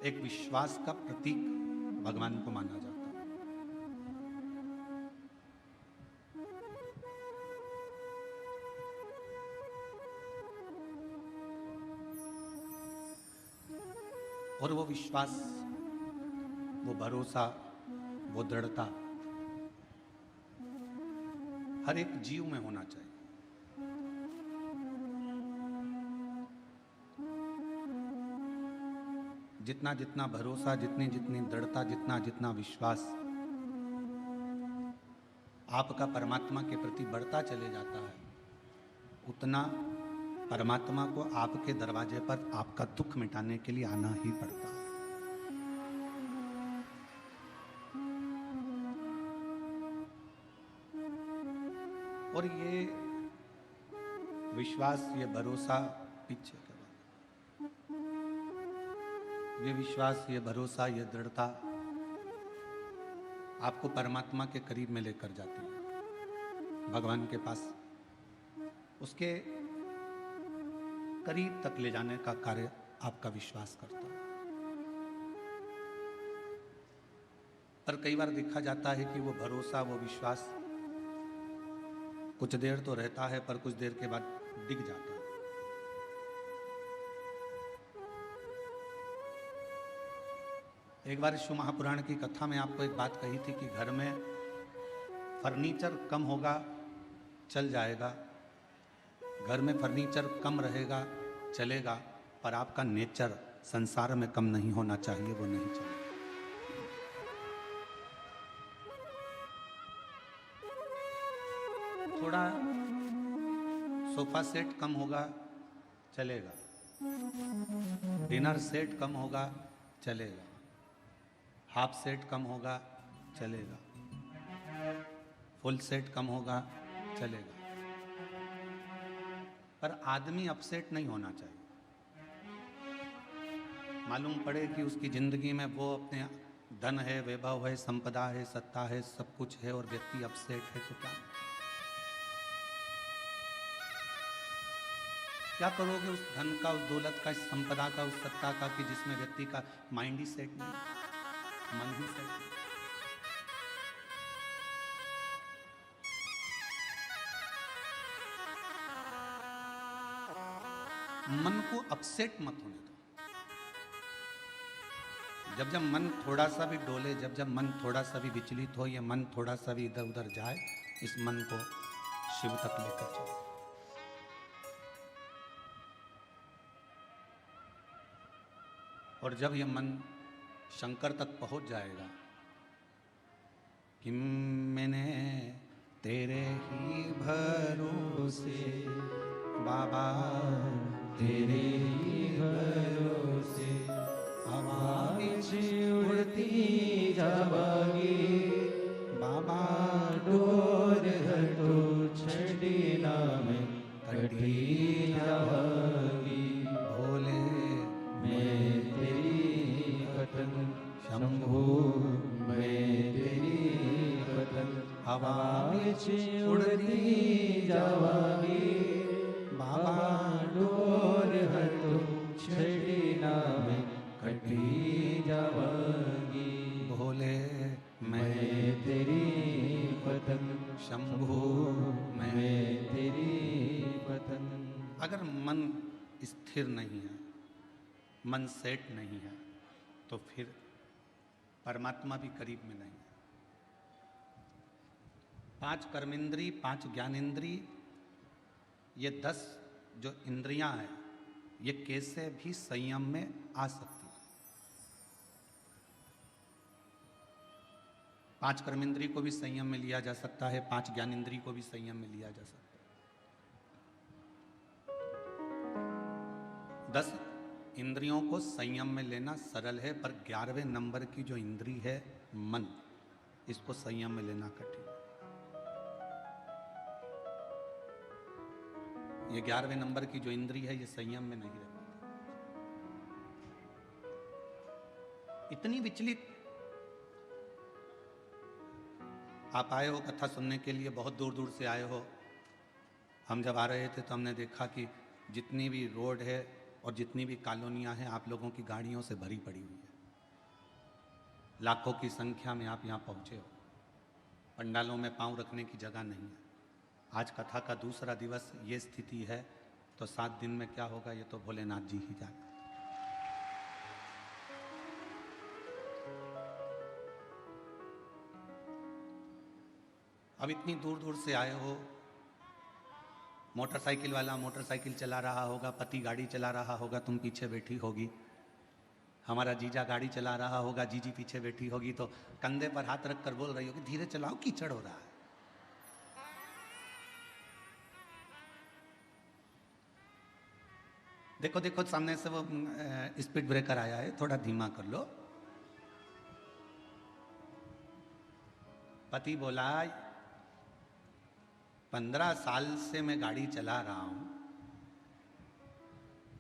एक विश्वास का प्रतीक भगवान को माना जाता है। और वो विश्वास, वो भरोसा, वो दृढ़ता हर एक जीव में होना चाहिए। जितना जितना भरोसा, जितनी जितनी दृढ़ता, जितना जितना विश्वास आपका परमात्मा के प्रति बढ़ता चले जाता है, उतना परमात्मा को आपके दरवाजे पर आपका दुख मिटाने के लिए आना ही पड़ता है। और ये विश्वास, ये भरोसा पीछे के बाद, ये विश्वास, ये भरोसा, ये दृढ़ता आपको परमात्मा के करीब में लेकर जाती है, भगवान के पास उसके करीब तक ले जाने का कार्य आपका विश्वास करता है। पर कई बार देखा जाता है कि वो भरोसा, वो विश्वास कुछ देर तो रहता है, पर कुछ देर के बाद दिख जाता है। एक बार शिव महापुराण की कथा में आपको एक बात कही थी कि घर में फर्नीचर कम होगा चल जाएगा, घर में फर्नीचर कम रहेगा चलेगा, पर आपका नेचर संसार में कम नहीं होना चाहिए, वो नहीं चलेगा। थोड़ा सोफा सेट कम होगा चलेगा, डिनर सेट कम होगा चलेगा, हाफ सेट कम होगा चलेगा, फुल सेट कम होगा चलेगा, पर आदमी अपसेट नहीं होना चाहिए। मालूम पड़े कि उसकी जिंदगी में वो अपने धन है, वैभव है, संपदा है, सत्ता है, सब कुछ है, और व्यक्ति अपसेट है, तो क्या करोगे उस धन का, उस दौलत का, इस संपदा का, उस सत्ता का, कि जिसमें व्यक्ति का माइंड ही सेट नहीं, मन ही सेट नहीं। मन को अपसेट मत होने दो। जब जब मन थोड़ा सा भी डोले, जब जब मन थोड़ा सा भी विचलित हो, या मन थोड़ा सा भी इधर उधर जाए, इस मन को शिव तक लेकर चलो। और जब यह मन शंकर तक पहुंच जाएगा कि मैंने तेरे ही भरोसे बाबा, तेरे ही भरोसे हवा उड़ती जावागी, बाबा डोर हटो छड़ीना में कटी जावागी, भोले मैं तेरी पतन, शंभू मैं तेरी पतन, हवा उड़ती जावागी, बाबा डोर हटो छड़ीना में कटी जावागी, भोले मैं तेरी पतन, शंभू मैं तेरी पतन। अगर मन स्थिर नहीं है, मन सेट नहीं है, तो फिर परमात्मा भी करीब में नहीं है। 5 कर्मेंद्री, 5 ज्ञानेंद्री, ये 10 जो इंद्रियां हैं, ये कैसे भी संयम में आ सकती है। 5 कर्मेंद्री को भी संयम में लिया जा सकता है, 5 ज्ञानेंद्री को भी संयम में लिया जा सकता है। 10 इंद्रियों को संयम में लेना सरल है, पर 11वें नंबर की जो इंद्री है मन, इसको संयम में लेना कठिन है। ये 11वें नंबर की जो इंद्री है, ये संयम में नहीं रह पाती, इतनी विचलित। आप आए हो कथा सुनने के लिए, बहुत दूर दूर से आए हो। हम जब आ रहे थे तो हमने देखा कि जितनी भी रोड है और जितनी भी कॉलोनियां हैं आप लोगों की गाड़ियों से भरी पड़ी हुई है। लाखों की संख्या में आप यहाँ पहुँचे हो, पंडालों में पांव रखने की जगह नहीं है। आज कथा का दूसरा दिवस, ये स्थिति है तो 7 दिन में क्या होगा ये तो भोलेनाथ जी ही जाने। अब इतनी दूर दूर से आए हो, मोटरसाइकिल वाला मोटरसाइकिल चला रहा होगा, पति गाड़ी चला रहा होगा, तुम पीछे बैठी होगी, हमारा जीजा गाड़ी चला रहा होगा, जीजी पीछे बैठी होगी, तो कंधे पर हाथ रखकर बोल रही होगी धीरे चलाओ कीचड़ हो रहा है। देखो देखो सामने से वो स्पीड ब्रेकर आया है, थोड़ा धीमा कर लो। पति बोला 15 साल से मैं गाड़ी चला रहा हूं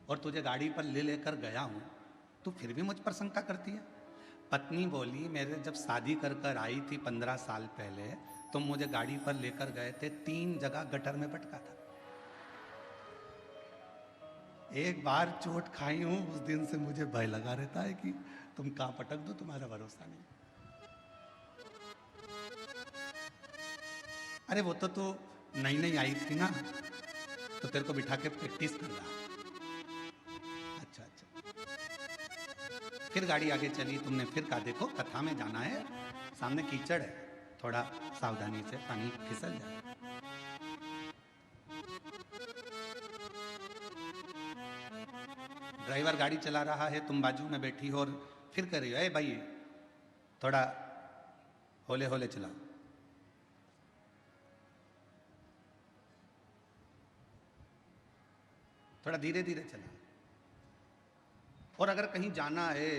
और तुझे गाड़ी पर ले लेकर गया हूं, तू फिर भी मुझ पर शंका करती है। पत्नी बोली मेरे जब शादी कर कर आई थी 15 साल पहले, तुम मुझे गाड़ी पर लेकर गए थे, 3 जगह गटर में पटका था। एक बार चोट खाई हूं, उस दिन से मुझे भय लगा रहता है कि तुम कहां पटक दो, तुम्हारा भरोसा नहीं। अरे वो तो तू नई नई आई थी ना, तो तेरे को बिठा के प्रैक्टिस कर रहा। अच्छा अच्छा, फिर गाड़ी आगे चली, तुमने फिर कहा देखो कथा में जाना है, सामने कीचड़ है, थोड़ा सावधानी से, पानी फिसल जाए। ड्राइवर गाड़ी चला रहा है, तुम बाजू में बैठी हो और फिर कह रही हो, ए भाई थोड़ा होले होले चलाओ। थोड़ा धीरे धीरे चला। और अगर कहीं जाना है,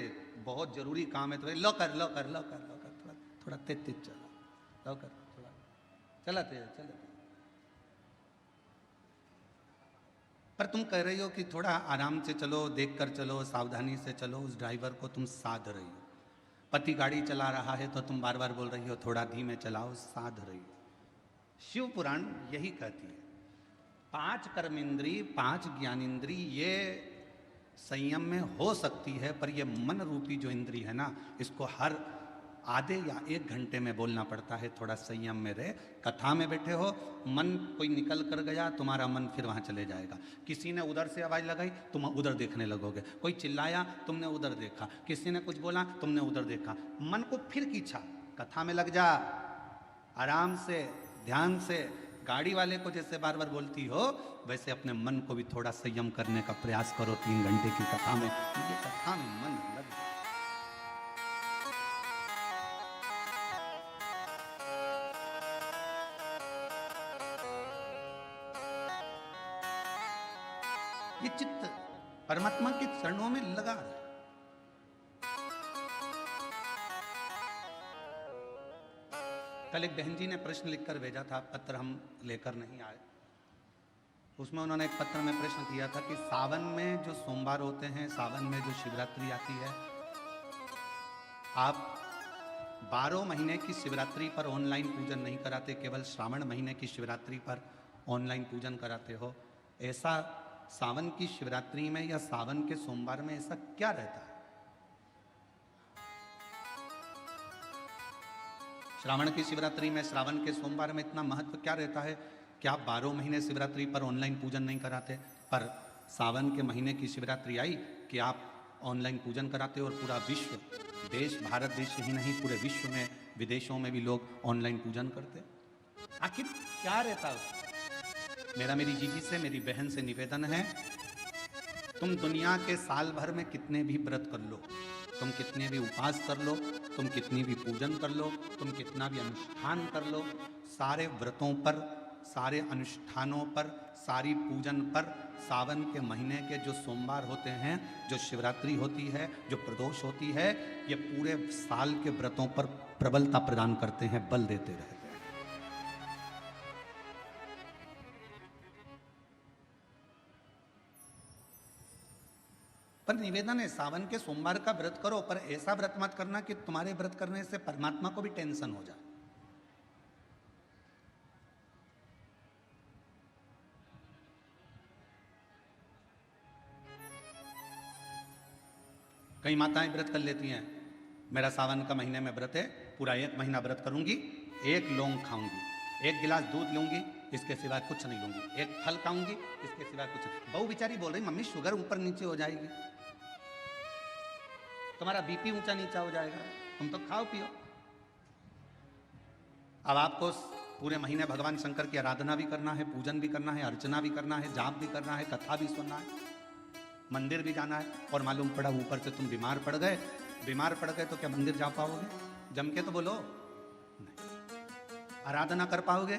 बहुत जरूरी काम है, तो लो कर लो कर लो कर लो कर, थोड़ा थोड़ा तेज तेज चला, लो कर थोड़ा चला तेज चला। पर तुम कह रही हो कि थोड़ा आराम से चलो, देख कर चलो, सावधानी से चलो, उस ड्राइवर को तुम साध रही हो। पति गाड़ी चला रहा है तो तुम बार बार बोल रही हो थोड़ा धीमे चलाओ, साध रही हो। शिव पुराण यही कहती है 5 कर्मेंद्री 5 ज्ञानेंद्री ये संयम में हो सकती है, पर ये मन रूपी जो इंद्री है ना, इसको हर आधे या 1 घंटे में बोलना पड़ता है, थोड़ा संयम में रहे। कथा में बैठे हो, मन कोई निकल कर गया, तुम्हारा मन फिर वहाँ चले जाएगा। किसी ने उधर से आवाज़ लगाई, तुम उधर देखने लगोगे, कोई चिल्लाया, तुमने उधर देखा, किसी ने कुछ बोला, तुमने उधर देखा, मन को फिर खींचा। कथा में लग जा, आराम से, ध्यान से। गाड़ी वाले को जैसे बार बार बोलती हो, वैसे अपने मन को भी थोड़ा संयम करने का प्रयास करो। 3 घंटे की कथा में, ये कथा में मन लग। ये चित्त परमात्मा के चरणों में लगा रहे। कल एक बहन जी ने प्रश्न लिखकर भेजा था, पत्र हम लेकर नहीं आए। उसमें उन्होंने एक पत्र में प्रश्न किया था कि सावन में जो सोमवार होते हैं, सावन में जो शिवरात्रि आती है, आप 12 महीने की शिवरात्रि पर ऑनलाइन पूजन नहीं कराते, केवल श्रावण महीने की शिवरात्रि पर ऑनलाइन पूजन कराते हो। ऐसा सावन की शिवरात्रि में या सावन के सोमवार में ऐसा क्या रहता है? श्रावण की शिवरात्रि में, श्रावण के सोमवार में इतना महत्व क्या रहता है कि आप 12 महीने शिवरात्रि पर ऑनलाइन पूजन नहीं कराते, पर सावन के महीने की शिवरात्रि आई कि आप ऑनलाइन पूजन कराते हो और पूरा विश्व, देश, भारत देश ही नहीं पूरे विश्व में, विदेशों में भी लोग ऑनलाइन पूजन करते। आखिर क्या रहता है? मेरा मेरी जीजी से, मेरी बहन से निवेदन है, तुम दुनिया के साल भर में कितने भी व्रत कर लो, तुम कितने भी उपास कर लो, तुम कितनी भी पूजन कर लो, तुम कितना भी अनुष्ठान कर लो, सारे व्रतों पर, सारे अनुष्ठानों पर, सारी पूजन पर, सावन के महीने के जो सोमवार होते हैं, जो शिवरात्रि होती है, जो प्रदोष होती है, ये पूरे साल के व्रतों पर प्रबलता प्रदान करते हैं, बल देते रहते हैं। पर निवेदन है, सावन के सोमवार का व्रत करो, पर ऐसा व्रत मत करना कि तुम्हारे व्रत करने से परमात्मा को भी टेंशन हो जाए। कई माताएं व्रत कर लेती हैं, मेरा सावन का महीने में व्रत है, पूरा 1 महीना व्रत करूंगी, 1 लौंग खाऊंगी, 1 गिलास दूध लूंगी, इसके सिवाय कुछ नहीं लूंगी, 1 फल खाऊंगी, इसके सिवाय कुछ नहीं। बहू बेचारी बोल रही मम्मी शुगर ऊपर नीचे हो जाएगी, तुम्हारा बीपी ऊंचा नीचा हो जाएगा, तुम तो खाओ पियो। अब आपको पूरे महीने भगवान शंकर की आराधना भी करना है, पूजन भी करना है, अर्चना भी करना है, जाप भी करना है, कथा भी सुनना है, मंदिर भी जाना है, और मालूम पड़ा ऊपर से तुम बीमार पड़ गए। बीमार पड़ गए तो क्या मंदिर जा पाओगे? जम के तो बोलो नहीं। आराधना कर पाओगे?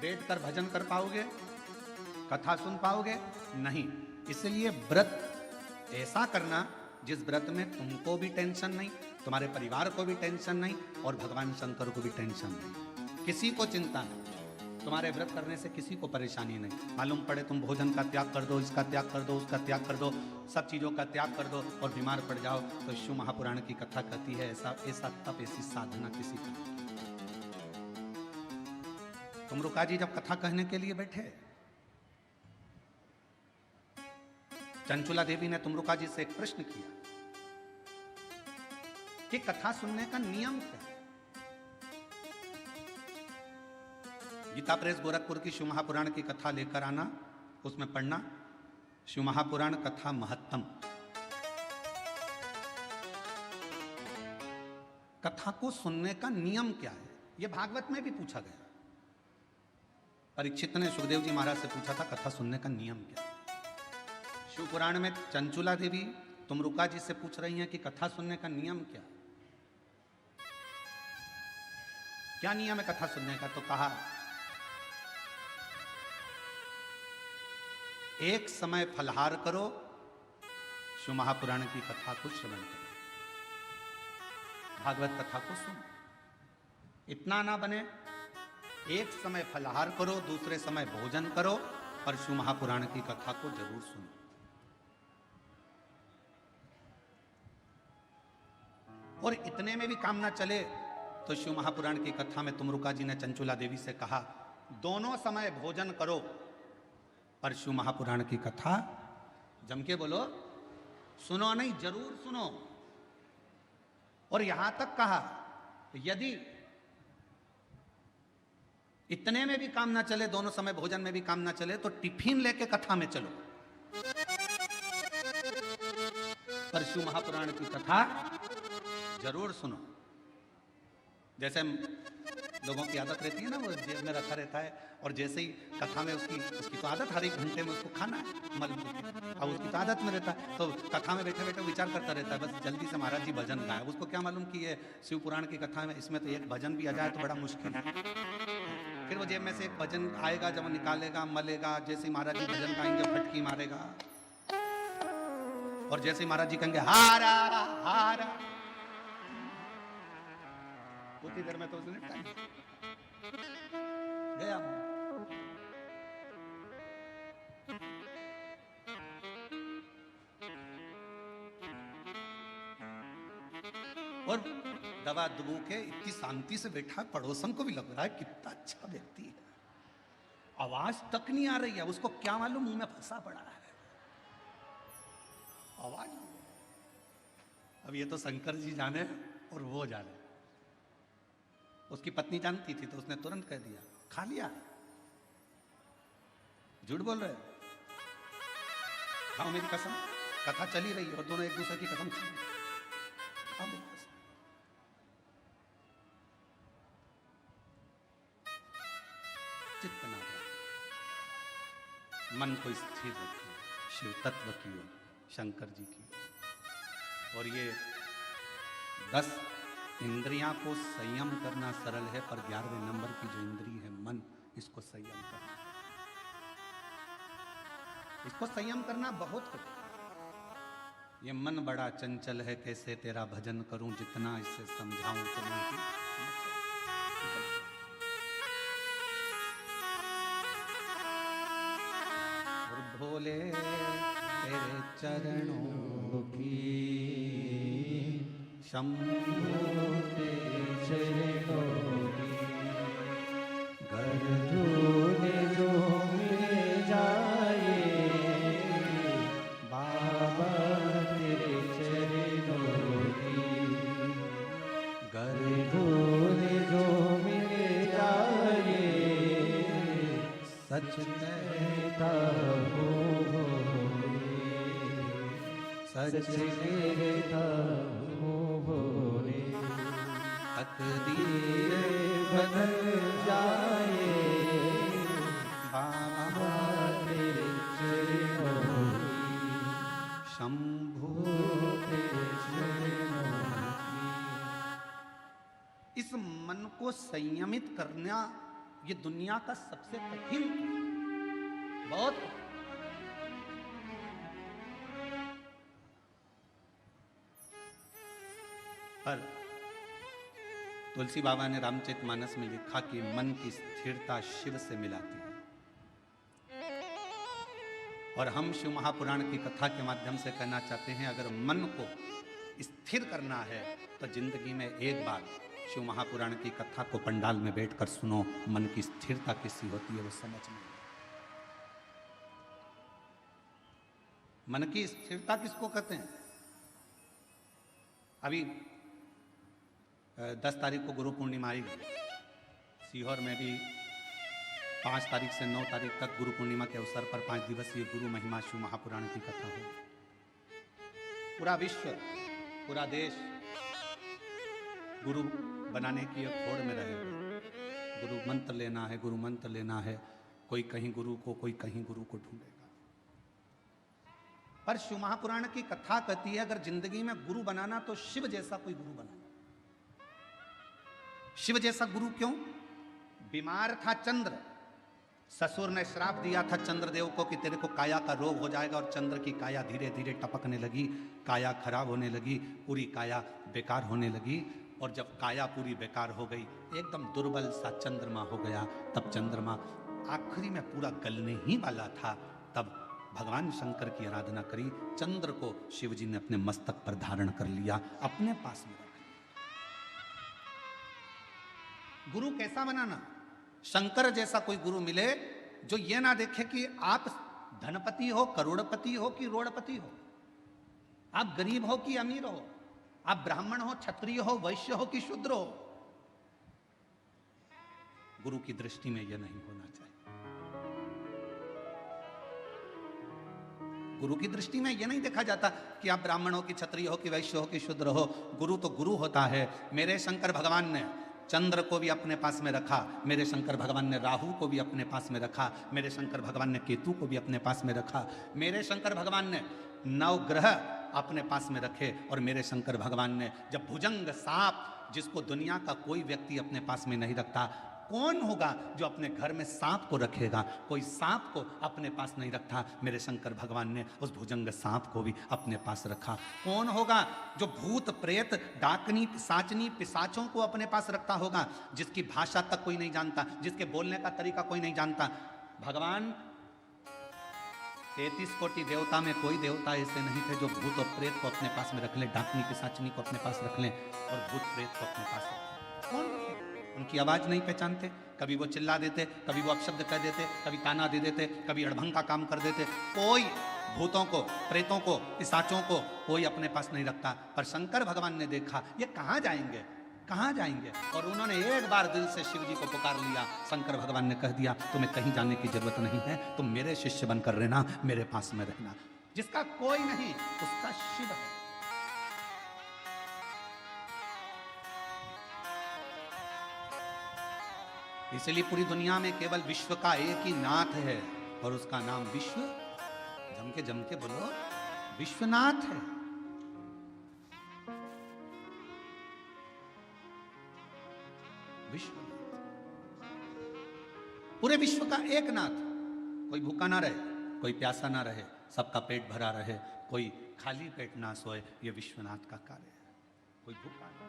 बैठ कर भजन कर पाओगे? कथा सुन पाओगे? नहीं। इसलिए व्रत ऐसा करना जिस व्रत में तुमको भी टेंशन नहीं, तुम्हारे परिवार को भी टेंशन नहीं, और भगवान शंकर को भी टेंशन नहीं, किसी को चिंता नहीं। तुम्हारे व्रत करने से किसी को परेशानी नहीं। मालूम पड़े तुम भोजन का त्याग कर दो, इसका त्याग कर दो, उसका त्याग कर दो, सब चीज़ों का त्याग कर दो और बीमार पड़ जाओ, तो शिव महापुराण की कथा कहती है ऐसा तप, ऐसी साधना किसी की नहीं। तुमरुका जी जब कथा कहने के लिए बैठे, चंचुला देवी ने तुमरुका जी से एक प्रश्न किया कि कथा सुनने का नियम क्या है। गीता प्रेस गोरखपुर की शिव महापुराण की कथा लेकर आना, उसमें पढ़ना शिव महापुराण कथा महत्तम। कथा को सुनने का नियम क्या है, यह भागवत में भी पूछा गया। परीक्षित ने सुखदेव जी महाराज से पूछा था कथा सुनने का नियम क्या है। शिव पुराण में चंचुला देवी तुमरुका जी से पूछ रही हैं कि कथा सुनने का नियम क्या, क्या नियम है कथा सुनने का। तो कहा एक समय फलहार करो, शिव महापुराण की कथा को श्रवण करो, भागवत कथा को सुनो। इतना ना बने, एक समय फलहार करो, दूसरे समय भोजन करो, और शिव महापुराण की कथा को जरूर सुनो। और इतने में भी काम ना चले तो शिव महापुराण की कथा में तुमरुका जी ने चंचुला देवी से कहा दोनों समय भोजन करो, पर शिव महापुराण की कथा जम के बोलो, सुनो नहीं, जरूर सुनो। और यहां तक कहा यदि इतने में भी काम ना चले, दोनों समय भोजन में भी काम ना चले, तो टिफिन लेके कथा में चलो, पर शिव महापुराण की कथा जरूर सुनो। जैसे लोगों की आदत रहती है ना, वो जेब में रखा रहता है, और जैसे ही कथा में उसकी तो आदत हर एक घंटे में उसको खाना है मल, और उसकी तो आदत में रहता है, तो कथा में बैठे बैठे विचार करता रहता है बस जल्दी से महाराज जी भजन गाए। उसको क्या मालूम कि ये शिव पुराण की कथा में इसमें तो एक भजन भी आ जाए तो बड़ा मुश्किल है। फिर वो जेब में से एक भजन आएगा, जब निकालेगा मलेगा, जैसे ही महाराज जी भजन गाएंगे फटकी मारेगा, और जैसे ही महाराज जी कहेंगे हारा हारा, उतनी देर में तो उसने टाइम गया। और दवा दुबू के इतनी शांति से बैठा, पड़ोसन को भी लग रहा है कितना अच्छा व्यक्ति है, आवाज तक नहीं आ रही है, उसको क्या मालूम मुंह में फंसा पड़ा है आवाज। अब ये तो शंकर जी जाने और वो जाने। उसकी पत्नी जानती थी तो उसने तुरंत कह दिया खा लिया, झूठ बोल रहे, खाओ मेरी कसम, कथा चली रही है और दोनों एक दूसरे की कसम खा मेरी कसम। चित्त ना मन को स्थिर रखिए, शिव तत्व की ओर, शंकर जी की ओर। और ये 10 इंद्रियां को संयम करना सरल है, पर 11वें नंबर की जो इंद्री है मन, इसको संयम करना, इसको संयम करना बहुत कठिन। ये मन बड़ा चंचल है, कैसे तेरा भजन करूं, जितना इससे समझाऊं उतना ही। और भोले तेरे चरणों की शंभो तेरे चरणों की घर धोने जो मिल जाए, बाबा तेरे कहता हूँ सच कहता हूँ तकदीर बदल जाए बाबा तेरे चरणों शंभु तेरे चरणों इस मन को संयमित करना ये दुनिया का सबसे कठिन, बहुत पर तुलसी बाबा ने रामचरितमानस में लिखा कि मन की स्थिरता शिव से मिलाती है। और हम शिव महापुराण की कथा के माध्यम से कहना चाहते हैं, अगर मन को स्थिर करना है तो जिंदगी में एक बार शिव महापुराण की कथा को पंडाल में बैठकर सुनो। मन की स्थिरता किसी होती है वो समझ में। मन की स्थिरता किसको कहते हैं? अभी 10 तारीख को गुरु पूर्णिमा आएगी। सीहोर में भी 5 तारीख से 9 तारीख तक गुरु पूर्णिमा के अवसर पर 5 दिवसीय गुरु महिमा शिव महापुराण की कथा होगी। पूरा विश्व, पूरा देश गुरु बनाने की एक होड़ में रहे। गुरु मंत्र लेना है, गुरु मंत्र लेना है। कोई कहीं गुरु को, कोई कहीं गुरु को ढूंढेगा। पर शिव महापुराण की कथा कहती है, अगर जिंदगी में गुरु बनाना तो शिव जैसा कोई गुरु बनाना। शिव जैसा गुरु क्यों? बीमार था चंद्र, ससुर ने श्राप दिया था चंद्रदेव को कि तेरे को काया का रोग हो जाएगा, और चंद्र की काया धीरे धीरे टपकने लगी, काया खराब होने लगी, पूरी काया बेकार होने लगी। और जब काया पूरी बेकार हो गई, एकदम दुर्बल सा चंद्रमा हो गया, तब चंद्रमा आखिरी में पूरा गलने ही वाला था। तब भगवान शंकर की आराधना करी, चंद्र को शिवजी ने अपने मस्तक पर धारण कर लिया, अपने पास में रख लिया। गुरु कैसा बनाना? शंकर जैसा कोई गुरु मिले जो ये ना देखे कि आप धनपति हो, करोड़पति हो कि रोड़पति हो, आप गरीब हो कि अमीर हो, आप ब्राह्मण हो, क्षत्रिय हो, वैश्य हो कि शूद्र हो। गुरु की दृष्टि में यह नहीं होना चाहिए। गुरु की दृष्टि में यह नहीं देखा जाता कि आप ब्राह्मण हो कि क्षत्रिय हो कि वैश्य हो कि शूद्र हो। गुरु तो गुरु होता है। मेरे शंकर भगवान ने चंद्र को भी अपने पास में रखा, मेरे शंकर भगवान ने राहु को भी अपने पास में रखा, मेरे शंकर भगवान ने केतु को भी अपने पास में रखा, मेरे शंकर भगवान ने 9 ग्रह अपने पास में रखे, और मेरे शंकर भगवान ने जब भुजंग सांप, जिसको दुनिया का कोई व्यक्ति अपने पास में नहीं रखता, कौन होगा जो अपने घर में सांप को रखेगा? कोई सांप को अपने पास नहीं रखता, मेरे शंकर भगवान ने उस भुजंग सांप को भी अपने पास रखा। कौन होगा जो भूत प्रेत डाकनी पिशाचनी पिशाचों को अपने पास रखता होगा, जिसकी भाषा तक कोई नहीं जानता, जिसके बोलने का तरीका कोई नहीं जानता? भगवान 33 कोटि देवता में कोई देवता ऐसे नहीं थे जो भूत और प्रेत को अपने पास में रख ले, डाकनी पिशाचनी को अपने पास रख लें और भूत प्रेत को अपने पास रख लें। कौन? उनकी आवाज नहीं पहचानते, कभी वो चिल्ला देते, कभी वो अपशब्द कह देते, कभी ताना दे देते, कभी अड़भंग का काम कर देते। कोई भूतों को, प्रेतों को, पिशाचों को कोई अपने पास नहीं रखता। पर शंकर भगवान ने देखा ये कहाँ जाएंगे, कहाँ जाएंगे, और उन्होंने एक बार दिल से शिव जी को पुकार लिया। शंकर भगवान ने कह दिया तुम्हें कहीं जाने की जरूरत नहीं है, तुम मेरे शिष्य बनकर रहना, मेरे पास में रहना। जिसका कोई नहीं उसका शिव है। इसलिए पूरी दुनिया में केवल विश्व का एक ही नाथ है, और उसका नाम विश्व, जम के बोलो, विश्वनाथ है। विश्वनाथ, पूरे विश्व का एक नाथ। कोई भूखा ना रहे, कोई प्यासा ना रहे, सबका पेट भरा रहे, कोई खाली पेट ना सोए, ये विश्वनाथ का कार्य है। कोई भूखा ना।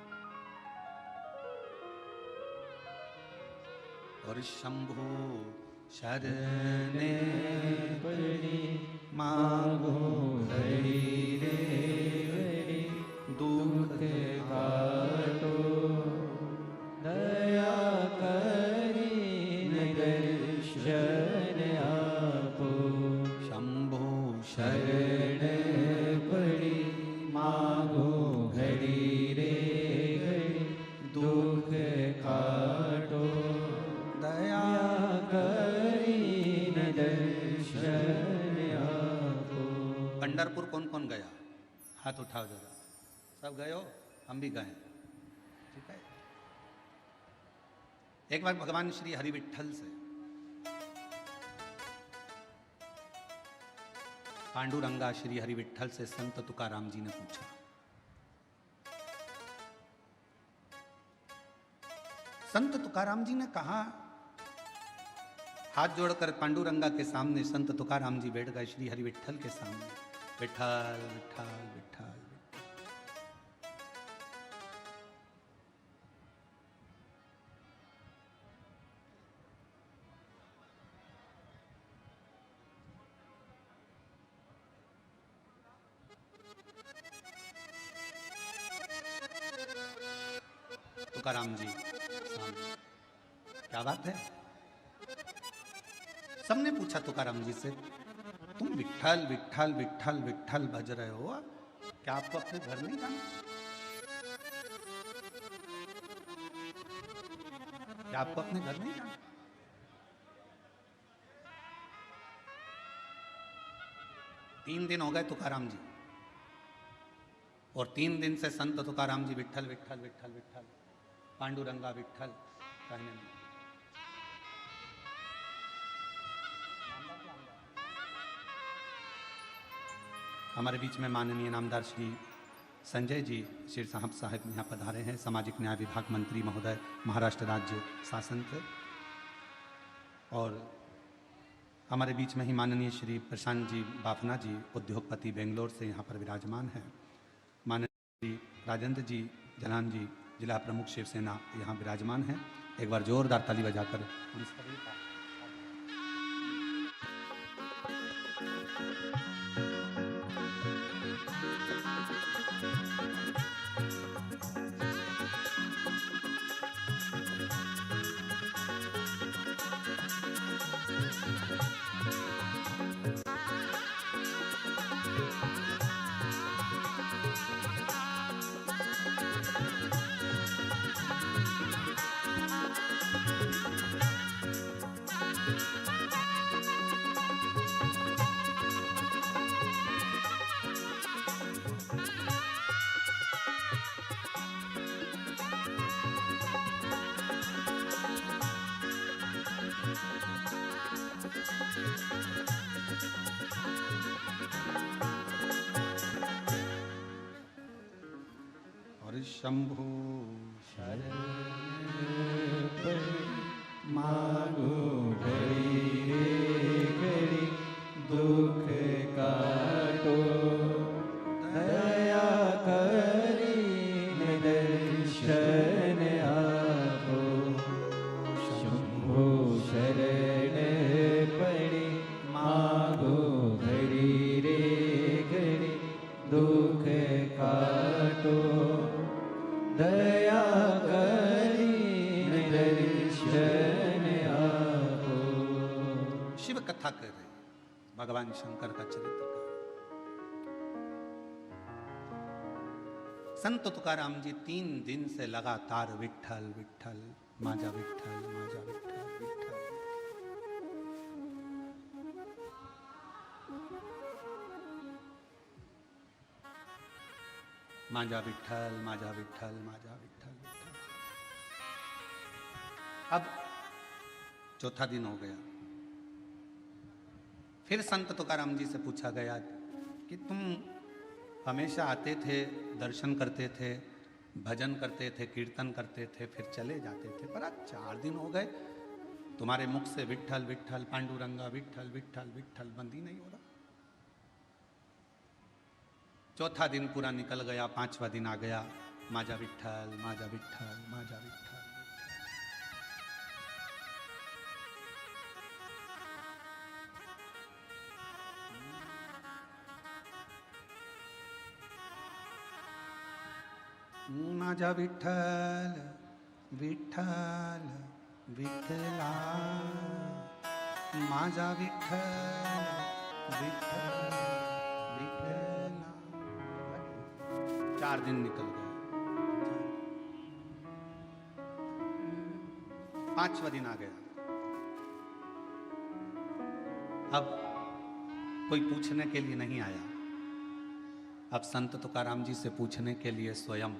और शंभु शरणे पड़ी मांगो हरि रे, दुख काटो दया करी दर्शन आपो। शंभु शरण पड़ी मांगो घड़ी रे घड़ी, दुख काटो दया करी पंढरपुर कौन कौन गया? हाथ उठाओ जरा। सब गए हो? हम भी गए। ठीक है। एक बार भगवान श्री हरि विट्ठल से पांडुरंगा श्री हरि विट्ठल से संत तुकाराम जी ने पूछा, संत तुकाराम जी ने कहा, हाथ जोड़कर पांडुरंगा के सामने संत तुकाराम जी बैठ गए श्री हरि विट्ठल के सामने। विट्ठल विट्ठल विट्ठल। तुकाराम जी सामने। क्या बात है? सबने पूछा तुकाराम जी से, तुम विट्ठल विट्ठल विट्ठल विट्ठल भज रहे हो, क्या आपको अपने घर नहीं जाना? क्या आपको अपने घर नहीं जाना? तीन दिन हो गए तुकाराम जी, और 3 दिन से संत तुकाराम जी विट्ठल विट्ठल विट्ठल विट्ठल, पांडुरंगा विट्ठल कहने लगे। हमारे बीच में माननीय नामदार श्री संजय जी शिर साहब यहाँ पधारे हैं, सामाजिक न्याय विभाग मंत्री महोदय, महाराष्ट्र राज्य शासन के। और हमारे बीच में ही माननीय श्री प्रशांत जी बाफना जी, उद्योगपति बेंगलोर से यहाँ पर विराजमान हैं। माननीय श्री राजेंद्र जी जलान जी, जिला प्रमुख शिवसेना, यहाँ विराजमान हैं। एक बार जोरदार ताली बजाकर उन सभी का शंभु शरण मांगो घड़ी रे घड़ी, दुख काटो दया करी दर्शन आपो। शंभो शरण पड़ी मांगो घड़ी रे घड़ी, दुख काटो दया करी दर्शन आपो। शिव कथा कर रहे भगवान शंकर का चरित्र का। संत तुकाराम जी 3 दिन से लगातार विट्ठल विट्ठल, माजा विट्ठल, माजा विट्ठल, विट्ठल। माजा विट्ठल, माजा विट्ठल, माजा विट्ठल, विट्ठल। अब चौथा दिन हो गया। फिर संत तुकाराम जी से पूछा गया कि तुम हमेशा आते थे, दर्शन करते थे, भजन करते थे, कीर्तन करते थे, फिर चले जाते थे, पर आज 4 दिन हो गए तुम्हारे मुख से विट्ठल विट्ठल, पांडुरंगा विट्ठल विट्ठल विट्ठल बंद ही नहीं हो रहा। चौथा दिन पूरा निकल गया, 5वां दिन आ गया, माजा विट्ठल, माजा विट्ठल, माजा विट्ठल। माजा विट्ठल विट्ठल विठ्ठला, माजा विट्ठल विट्ठल विठ्ठला। 4 दिन निकल गए। 5वां दिन आ गया। अब कोई पूछने के लिए नहीं आया, अब संत तुकाराम जी से पूछने के लिए स्वयं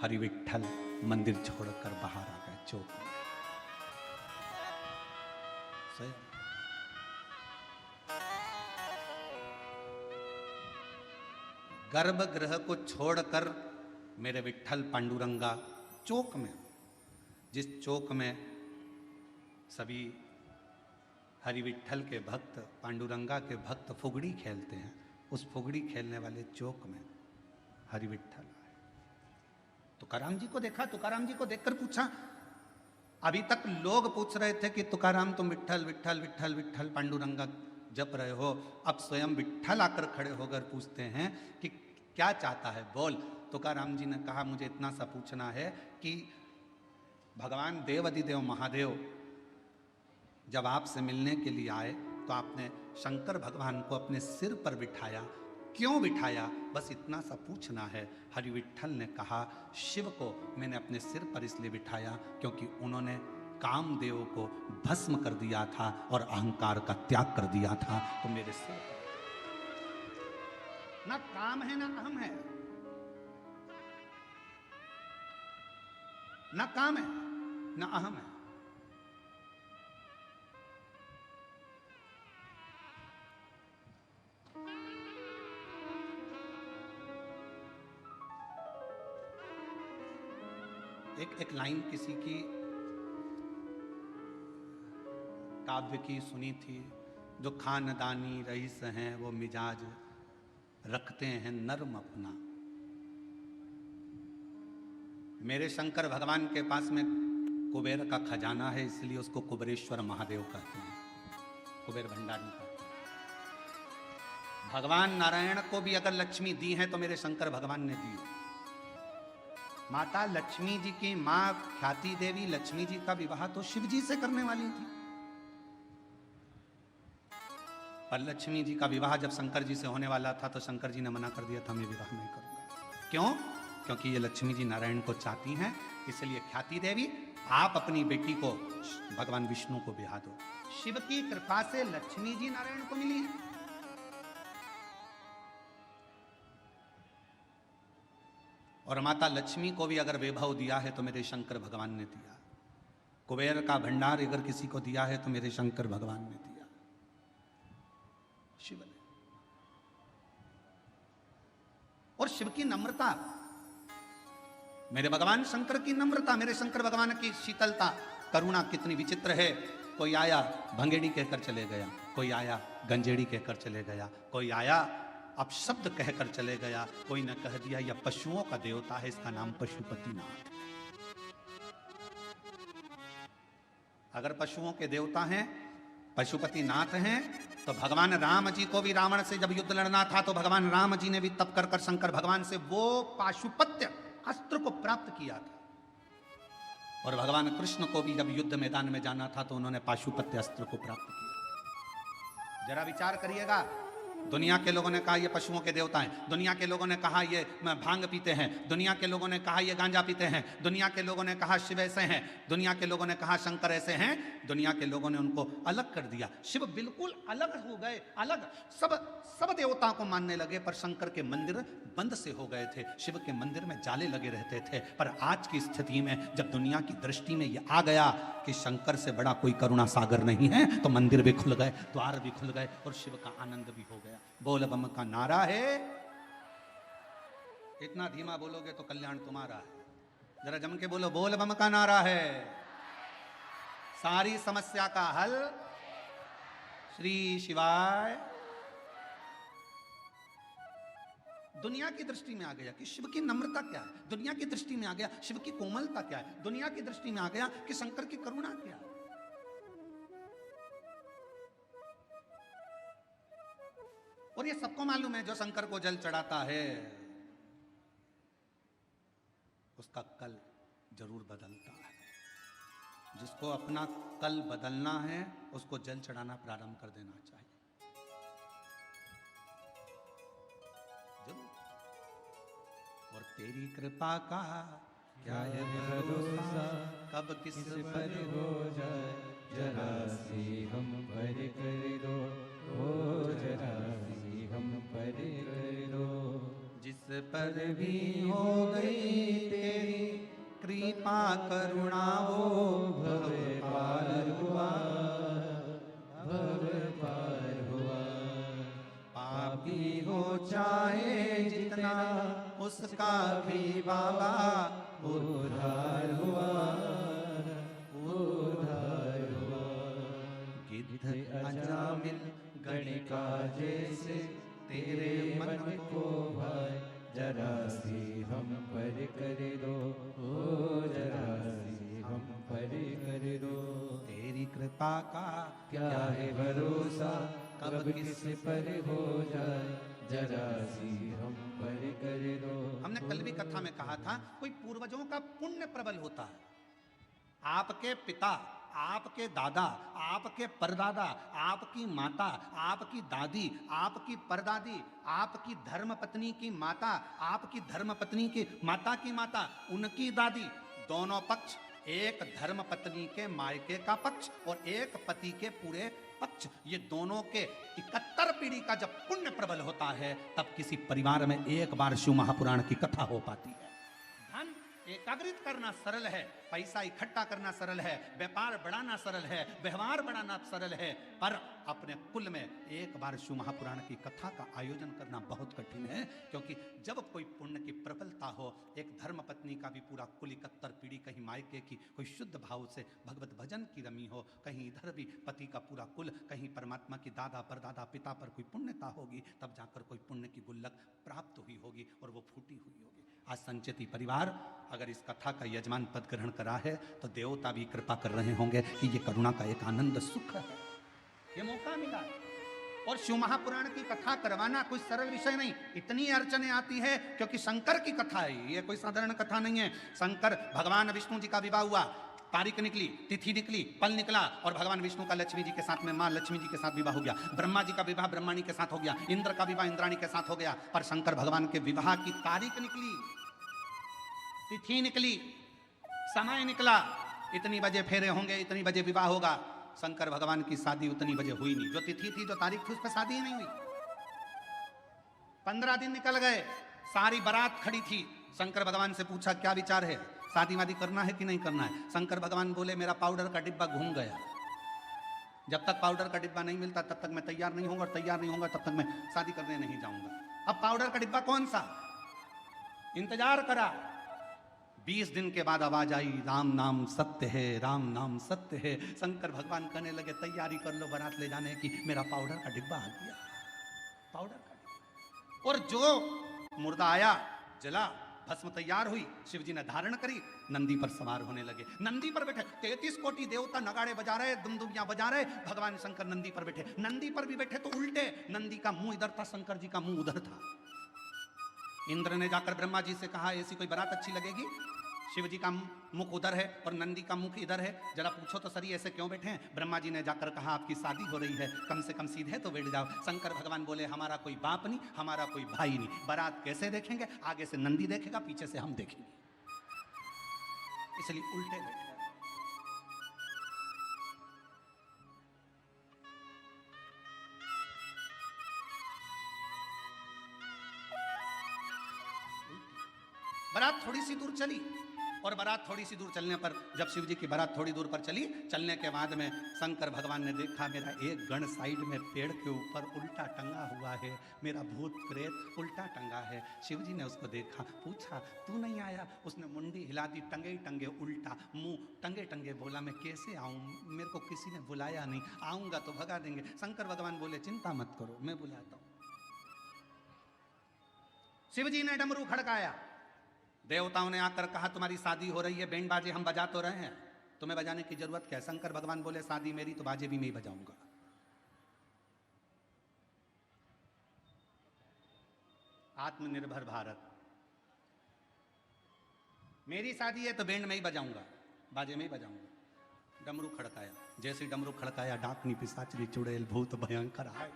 हरि विठ्ठल मंदिर छोड़कर बाहर आ गए चौक में। स्वयं गर्भगृह को छोड़कर मेरे विठ्ठल पांडुरंगा चौक में, जिस चौक में सभी हरि विठ्ठल के भक्त, पांडुरंगा के भक्त फुगड़ी खेलते हैं, उस फुगड़ी खेलने वाले चौक में हरि विठ्ठल आए। तुकाराम जी को देखा, तुकाराम जी को देखकर पूछा, अभी तक लोग पूछ रहे थे कि तुकाराम तुम विठ्ठल विठ्ठल विठ्ठल विठ्ठल पांडुरंगा जप रहे हो, अब स्वयं विठ्ठल आकर खड़े होकर पूछते हैं कि क्या चाहता है, बोल। तुकाराम जी ने कहा, मुझे इतना सा पूछना है कि भगवान देवाधिदेव महादेव जब आपसे मिलने के लिए आए तो आपने शंकर भगवान को अपने सिर पर बिठाया, क्यों बिठाया, बस इतना सा पूछना है। हरि विठ्ठल ने कहा, शिव को मैंने अपने सिर पर इसलिए बिठाया क्योंकि उन्होंने कामदेव को भस्म कर दिया था और अहंकार का त्याग कर दिया था, तो मेरे सिर पर ना काम है ना अहम है, ना काम है ना अहम है। एक लाइन किसी की काव्य की सुनी थी, जो खानदानी रईस हैं वो मिजाज रखते हैं नर्म अपना। मेरे शंकर भगवान के पास में कुबेर का खजाना है, इसलिए उसको कुबेरेश्वर महादेव कहते हैं, कुबेर भंडारी कहते हैं। भगवान नारायण को भी अगर लक्ष्मी दी है तो मेरे शंकर भगवान ने दी। माता लक्ष्मी जी की मां ख्याति देवी लक्ष्मी जी का विवाह तो शिव जी से करने वाली थी, पर लक्ष्मी जी का विवाह जब शंकर जी से होने वाला था तो शंकर जी ने मना कर दिया था, मैं विवाह नहीं करूंगा। क्यों? क्योंकि ये लक्ष्मी जी नारायण को चाहती हैं, इसलिए ख्याति देवी आप अपनी बेटी को भगवान विष्णु को ब्याह दो। शिव की कृपा से लक्ष्मी जी नारायण को मिली है। और माता लक्ष्मी को भी अगर वैभव दिया है तो मेरे शंकर भगवान ने दिया। कुबेर का भंडार अगर किसी को दिया है तो मेरे शंकर भगवान ने दिया, शिव ने। और शिव की नम्रता, मेरे भगवान शंकर की नम्रता, मेरे शंकर भगवान की शीतलता, करुणा कितनी विचित्र है। कोई आया भंगेड़ी कहकर चले गया, कोई आया गंजेड़ी कहकर चले गया, कोई आया अब शब्द कहकर चले गया, कोई ने कह दिया यह पशुओं का देवता है, इसका नाम पशुपतिनाथ। अगर पशुओं के देवता हैं, पशुपतिनाथ हैं, तो भगवान राम जी को भी रावण से जब युद्ध लड़ना था तो भगवान राम जी ने भी तप कर शंकर भगवान से वो पाशुपत्य अस्त्र को प्राप्त किया था। और भगवान कृष्ण को भी जब युद्ध मैदान में जाना था तो उन्होंने पाशुपत्य अस्त्र को प्राप्त किया। जरा विचार करिएगा, दुनिया के लोगों ने कहा ये पशुओं के देवता हैं, दुनिया के लोगों ने कहा ये भांग पीते हैं, दुनिया के लोगों ने कहा ये गांजा पीते हैं, दुनिया के लोगों ने कहा शिव ऐसे हैं, दुनिया के लोगों ने कहा शंकर ऐसे हैं, दुनिया के लोगों ने उनको अलग कर दिया। शिव बिल्कुल अलग हो गए, अलग सब देवताओं को मानने लगे, पर शंकर के मंदिर बंद से हो गए थे, शिव के मंदिर में जाले लगे रहते थे। पर आज की स्थिति में जब दुनिया की दृष्टि में यह आ गया कि शंकर से बड़ा कोई करुणा सागर नहीं है, तो मंदिर भी खुल गए, द्वार भी खुल गए और शिव का आनंद भी हो गया। बोल बम का नारा है, इतना धीमा बोलोगे तो कल्याण तुम्हारा है। जरा जम के बोलो, बोल बम का नारा है, सारी समस्या का हल श्री शिवाय। दुनिया की दृष्टि में आ गया कि शिव की नम्रता क्या है, दुनिया की दृष्टि में आ गया शिव की कोमलता क्या है, दुनिया की दृष्टि में आ गया कि शंकर की करुणा क्या है। और ये सबको मालूम है, जो शंकर को जल चढ़ाता है उसका कल जरूर बदलता है। जिसको अपना कल बदलना है उसको जल चढ़ाना प्रारंभ कर देना चाहिए, जरूर। और तेरी कृपा का क्या है भरोसा, कब किस पर हो जाए, जरा सी हम पर कर दो, ओ जरा सी हम पर कर दो। पर भी हो गई तेरी कृपा करुणा वो भव पार हुआ, भव पार हुआ। पापी हो चाहे जितना उसका भी बाबा उद्धार हुआ, उद्धार हुआ। गिद्ध अजामिल गणिका जैसे तेरे मन को भाई, जरा सी हम पर कर दो, ओ जरा सी हम पर कर दो। तेरी कृपा का क्या है भरोसा, कब किस पर हो जाए, जरा सी हम पर कर दो। हमने कल भी कथा में कहा था, कोई पूर्वजों का पुण्य प्रबल होता है। आपके पिता, आपके दादा, आपके परदादा, आपकी माता, आपकी दादी, आपकी परदादी, आपकी धर्मपत्नी की माता, आपकी धर्मपत्नी की माता की माता, उनकी दादी, दोनों पक्ष, एक धर्मपत्नी के मायके का पक्ष और एक पति के पूरे पक्ष, ये दोनों के 71 पीढ़ी का जब पुण्य प्रबल होता है, तब किसी परिवार में एक बार शिव महापुराण की कथा हो पाती है। धन एकाग्रित करना सरल है, पैसा इकट्ठा करना सरल है, व्यापार बढ़ाना सरल है, व्यवहार बढ़ाना सरल है, पर अपने कुल में एक बार शिव महापुराण की कथा का आयोजन करना बहुत कठिन है। क्योंकि जब कोई पुण्य की प्रबलता हो, एक धर्मपत्नी का भी पूरा कुल 71 पीढ़ी, कहीं मायके की कोई शुद्ध भाव से भगवत भजन की रमी हो, कहीं इधर भी पति का पूरा कुल, कहीं परमात्मा की दादा परदादा पिता पर कोई पुण्यता होगी, तब जाकर कोई पुण्य की गुल्लक प्राप्त हुई होगी और वो फूटी हुई होगी। आज संचिति परिवार अगर इस कथा का यजमान पद ग्रहण करा है, तो देवता भी कृपा कर रहे होंगे कि ये करुणा का एक आनंद सुख है, ये मौका मिला। और शिव महापुराण की कथा करवाना कोई सरल विषय नहीं, इतनी अड़चने आती है क्योंकि शंकर की कथा है, ये कोई साधारण कथा नहीं है। शंकर भगवान विष्णु जी का विवाह हुआ, तारीख निकली, तिथि निकली, पल निकला, और भगवान विष्णु का लक्ष्मी जी के साथ में मां लक्ष्मी जी के साथ विवाह हो गया। ब्रह्मा जी का विवाह ब्रह्माणी के साथ हो गया, इंद्र का विवाह इंद्राणी के साथ हो गया। पर शंकर भगवान के विवाह की तारीख निकली, तिथि निकली, समय निकला, इतनी बजे फेरे होंगे, इतनी बजे विवाह होगा। शंकर भगवान की शादी उतनी बजे हुई नहीं, जो तिथि थी, जो तारीख थी, उस पर शादी ही नहीं हुई। 15 दिन निकल गए, सारी बारात खड़ी थी। शंकर भगवान से पूछा क्या विचार है, शादी वादी करना है कि नहीं करना है। शंकर भगवान बोले मेरा पाउडर का डिब्बा घूम गया, जब तक पाउडर का डिब्बा नहीं मिलता तब तक मैं तैयार नहीं होऊंगा, और तैयार नहीं होऊंगा तब तक मैं शादी करने नहीं जाऊंगा। अब पाउडर का डिब्बा कौन सा, इंतजार करा। 20 दिन के बाद आवाज आई, राम नाम सत्य है, राम नाम सत्य है। शंकर भगवान कहने लगे तैयारी कर लो बारात ले जाने की, मेरा पाउडर का डिब्बा आ गया, पाउडर का डिब्बा। और जो मुर्दा आया, जला, भस्म तैयार हुई, शिव जी ने धारण करी, नंदी पर सवार होने लगे। नंदी पर बैठे 33 कोटि देवता नगाड़े बजा रहे, दुमदुमियां बजा रहे, भगवान शंकर नंदी पर बैठे। नंदी पर भी बैठे तो उल्टे, नंदी का मुंह इधर था, शंकर जी का मुंह उधर था। इंद्र ने जाकर ब्रह्मा जी से कहा ऐसी कोई बारात अच्छी लगेगी, शिव जी का मुख उधर है और नंदी का मुख इधर है, जरा पूछो तो सही ऐसे क्यों बैठे हैं। ब्रह्मा जी ने जाकर कहा आपकी शादी हो रही है, कम से कम सीधे तो बैठ जाओ। शंकर भगवान बोले हमारा कोई बाप नहीं, हमारा कोई भाई नहीं, बारात कैसे देखेंगे, आगे से नंदी देखेगा, पीछे से हम देखेंगे, इसलिए उल्टे बैठ गए। बारात थोड़ी सी दूर चली, और बारात थोड़ी सी दूर चलने पर, जब शिव जी की बारात थोड़ी दूर पर चली, चलने के बाद में शंकर भगवान ने देखा मेरा एक गण साइड में पेड़ के ऊपर उल्टा टंगा हुआ है, मेरा भूत प्रेत उल्टा टंगा है। शिव जी ने उसको देखा, पूछा तू नहीं आया, उसने मुंडी हिला दी, टंगे टंगे उल्टा मुंह, टंगे टंगे बोला मैं कैसे आऊं, मेरे को किसी ने बुलाया नहीं, आऊंगा तो भगा देंगे। शंकर भगवान बोले चिंता मत करो, मैं बुलाता हूं। शिव जी ने डमरू खड़काया, देवताओं ने आकर कहा तुम्हारी शादी हो रही है, बैंड बाजे हम बजा तो रहे हैं, तुम्हें बजाने की जरूरत क्या है। शंकर भगवान बोले शादी मेरी तो बाजे भी मैं ही बजाऊंगा। आत्मनिर्भर भारत, मेरी शादी है तो बैंड में ही बजाऊंगा, बाजे में ही बजाऊंगा। डमरू खड़काया, जैसे डमरू खड़काया डाकनी पिशाचरी चुड़ैल भूत भयंकर आए,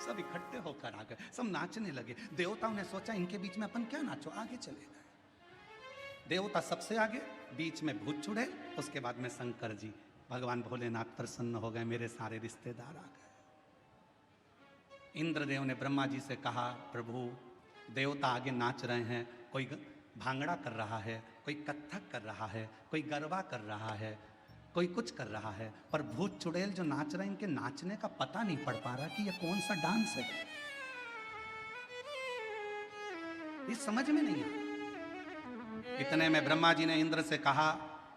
सब इकट्ठे होकर आ गए, सब नाचने लगे। देवताओं ने सोचा इनके बीच में अपन क्या नाचो, आगे चले गए। देवता सबसे आगे, बीच में भूत चुड़ैल, उसके बाद में शंकर जी। भगवान भोलेनाथ प्रसन्न हो गए, मेरे सारे रिश्तेदार आ गए। इंद्रदेव ने ब्रह्मा जी से कहा प्रभु देवता आगे नाच रहे हैं, कोई भांगड़ा कर रहा है, कोई कथक कर रहा है, कोई गरबा कर रहा है, कोई कुछ कर रहा है, पर भूत चुड़ैल जो नाच रहे हैं इनके नाचने का पता नहीं पड़ पा रहा कि ये कौन सा डांस है। ये समझ में नहीं है। इतने में ब्रह्मा जी ने इंद्र से कहा,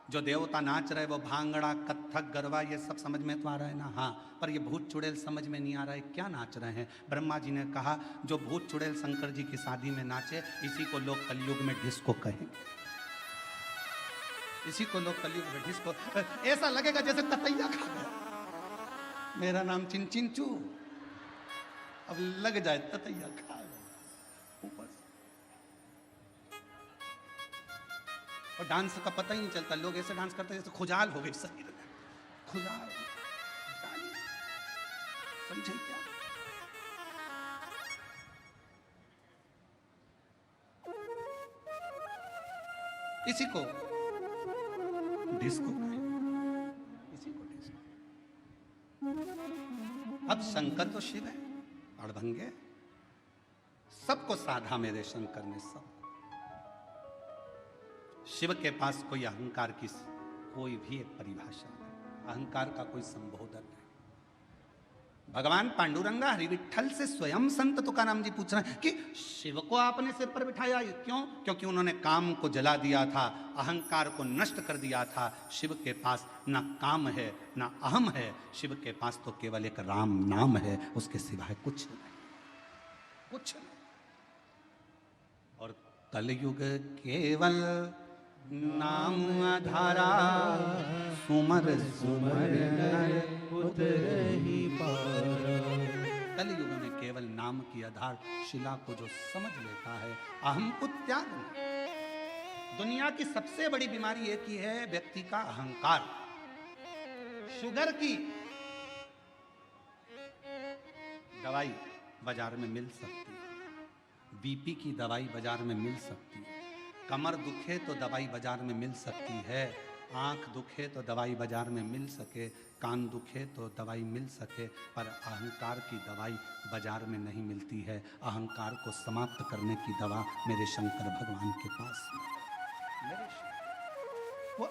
जो देवता नाच रहे वो भांगड़ा कथक गरबा ये सब समझ में तो आ रहा है ना? हाँ, पर ये भूत चुड़ैल समझ में नहीं आ रहा है क्या नाच रहे हैं। ब्रह्मा जी ने कहा, जो भूत चुड़ैल शंकर जी की शादी में नाचे इसी को लोग कलयुग में डिस्को कहें। इसी को लोग कलयुग में डिस्को, ऐसा लगेगा जैसे ततैया खा गया। मेरा नाम चिंचिंचू, अब लग जाए ततैया खा ऊपर से। और डांस का पता ही नहीं चलता, लोग ऐसे डांस करते हैं जैसे खुजाल हो गई शरीर में, खुजाल। समझे क्या? इसी को डिस्को, इसी को डिस्को। अब शंकर तो शिव है, अड़भंगे, सबको साधा मेरे शंकर ने, सब। शिव के पास कोई अहंकार की कोई भी एक परिभाषा नहीं, अहंकार का कोई संबोधन नहीं। भगवान पांडुरंगा हरि विठल से स्वयं संत तुकाराम जी पूछ रहे हैं कि शिव को आपने सिर पर बिठाया, क्यों? क्योंकि उन्होंने काम को जला दिया था, अहंकार को नष्ट कर दिया था। शिव के पास ना काम है ना अहम है, शिव के पास तो केवल एक राम नाम है, उसके सिवाय कुछ नहीं, कुछ नहीं। और कलयुग केवल नाम आधारा, सुमर सुमर ही पारा। कलयुग में केवल नाम की आधार शिला को जो समझ लेता है, अहम को त्याग नहीं। दुनिया की सबसे बड़ी बीमारी एक ही है, व्यक्ति का अहंकार। शुगर की दवाई बाजार में मिल सकती है, बीपी की दवाई बाजार में मिल सकती है, कमर दुखे तो दवाई बाजार में मिल सकती है, आंख दुखे तो दवाई बाजार में मिल सके, कान दुखे तो दवाई मिल सके, पर अहंकार की दवाई बाजार में नहीं मिलती है। अहंकार को समाप्त करने की दवा मेरे शंकर भगवान के पास है। मेरे वो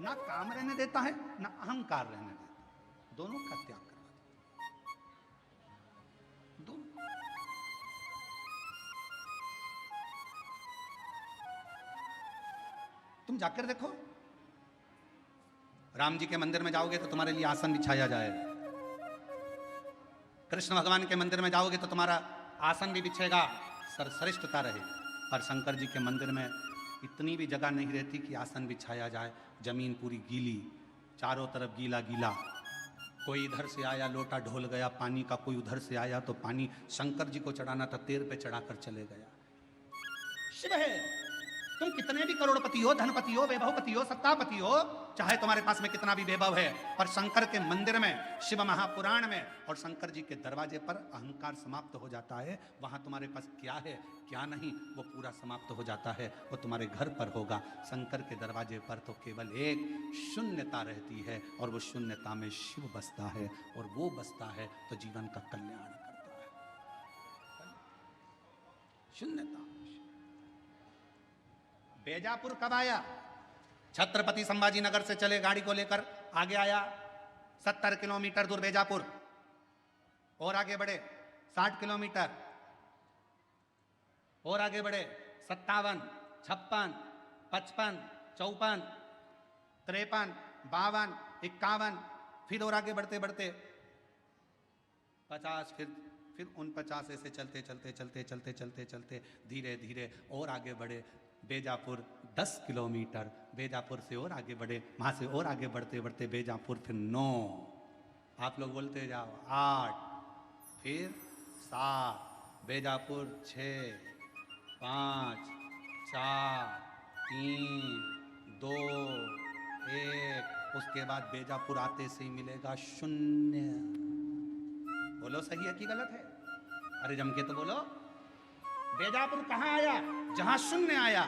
ना काम रहने देता है ना अहंकार रहने देता है, दोनों का त्याग करवा देता, दोनों। तुम जाकर देखो, राम जी के मंदिर में जाओगे तो तुम्हारे लिए आसन बिछाया जाएगा, कृष्ण भगवान के मंदिर में जाओगे तो तुम्हारा आसन भी बिछेगा, सर्वश्रेष्ठता रहे। पर शंकर जी के मंदिर में इतनी भी जगह नहीं रहती कि आसन बिछाया जाए, जमीन पूरी गीली, चारों तरफ गीला गीला। कोई इधर से आया लोटा ढोल गया पानी का, कोई उधर से आया तो पानी शंकर जी को चढ़ाना था, तेर पे चढ़ाकर चले गया। शिव है, तुम कितने भी करोड़पति हो, धनपति हो, वैभवपति हो, सत्तापति हो, चाहे तुम्हारे पास में कितना भी वैभव है, पर शंकर के मंदिर में, शिव महापुराण में और शंकर जी के दरवाजे पर अहंकार समाप्त हो जाता है। वहां तुम्हारे पास क्या है क्या नहीं वो पूरा समाप्त हो जाता है, वो तुम्हारे घर पर होगा। शंकर के दरवाजे पर तो केवल एक शून्यता रहती है, और वो शून्यता में शिव बसता है, और वो बसता है तो जीवन का कल्याण करता है। शून्यता। बेजापुर कब आया? छत्रपति संभाजी नगर से चले गाड़ी को लेकर, आगे आया 70 किलोमीटर दूर बेजापुर, और आगे बढ़े 60 किलोमीटर, और आगे बढ़े 57, 56, 55, 54, 53, 52, 51, फिर और आगे बढ़ते बढ़ते 50, फिर 49, ऐसे चलते चलते चलते चलते चलते चलते धीरे धीरे और आगे बढ़े। बेजापुर 10 किलोमीटर, बेजापुर से और आगे बढ़े, वहां से और आगे बढ़ते बढ़ते बेजापुर फिर 9, आप लोग बोलते जाओ 8, फिर 7, बेजापुर 6, 5, 4, 3, 2, 1, उसके बाद बेजापुर आते से ही मिलेगा 0। बोलो सही है कि गलत है? अरे जम के तो बोलो। बेजापुर कहाँ आया? जहां 0 आया,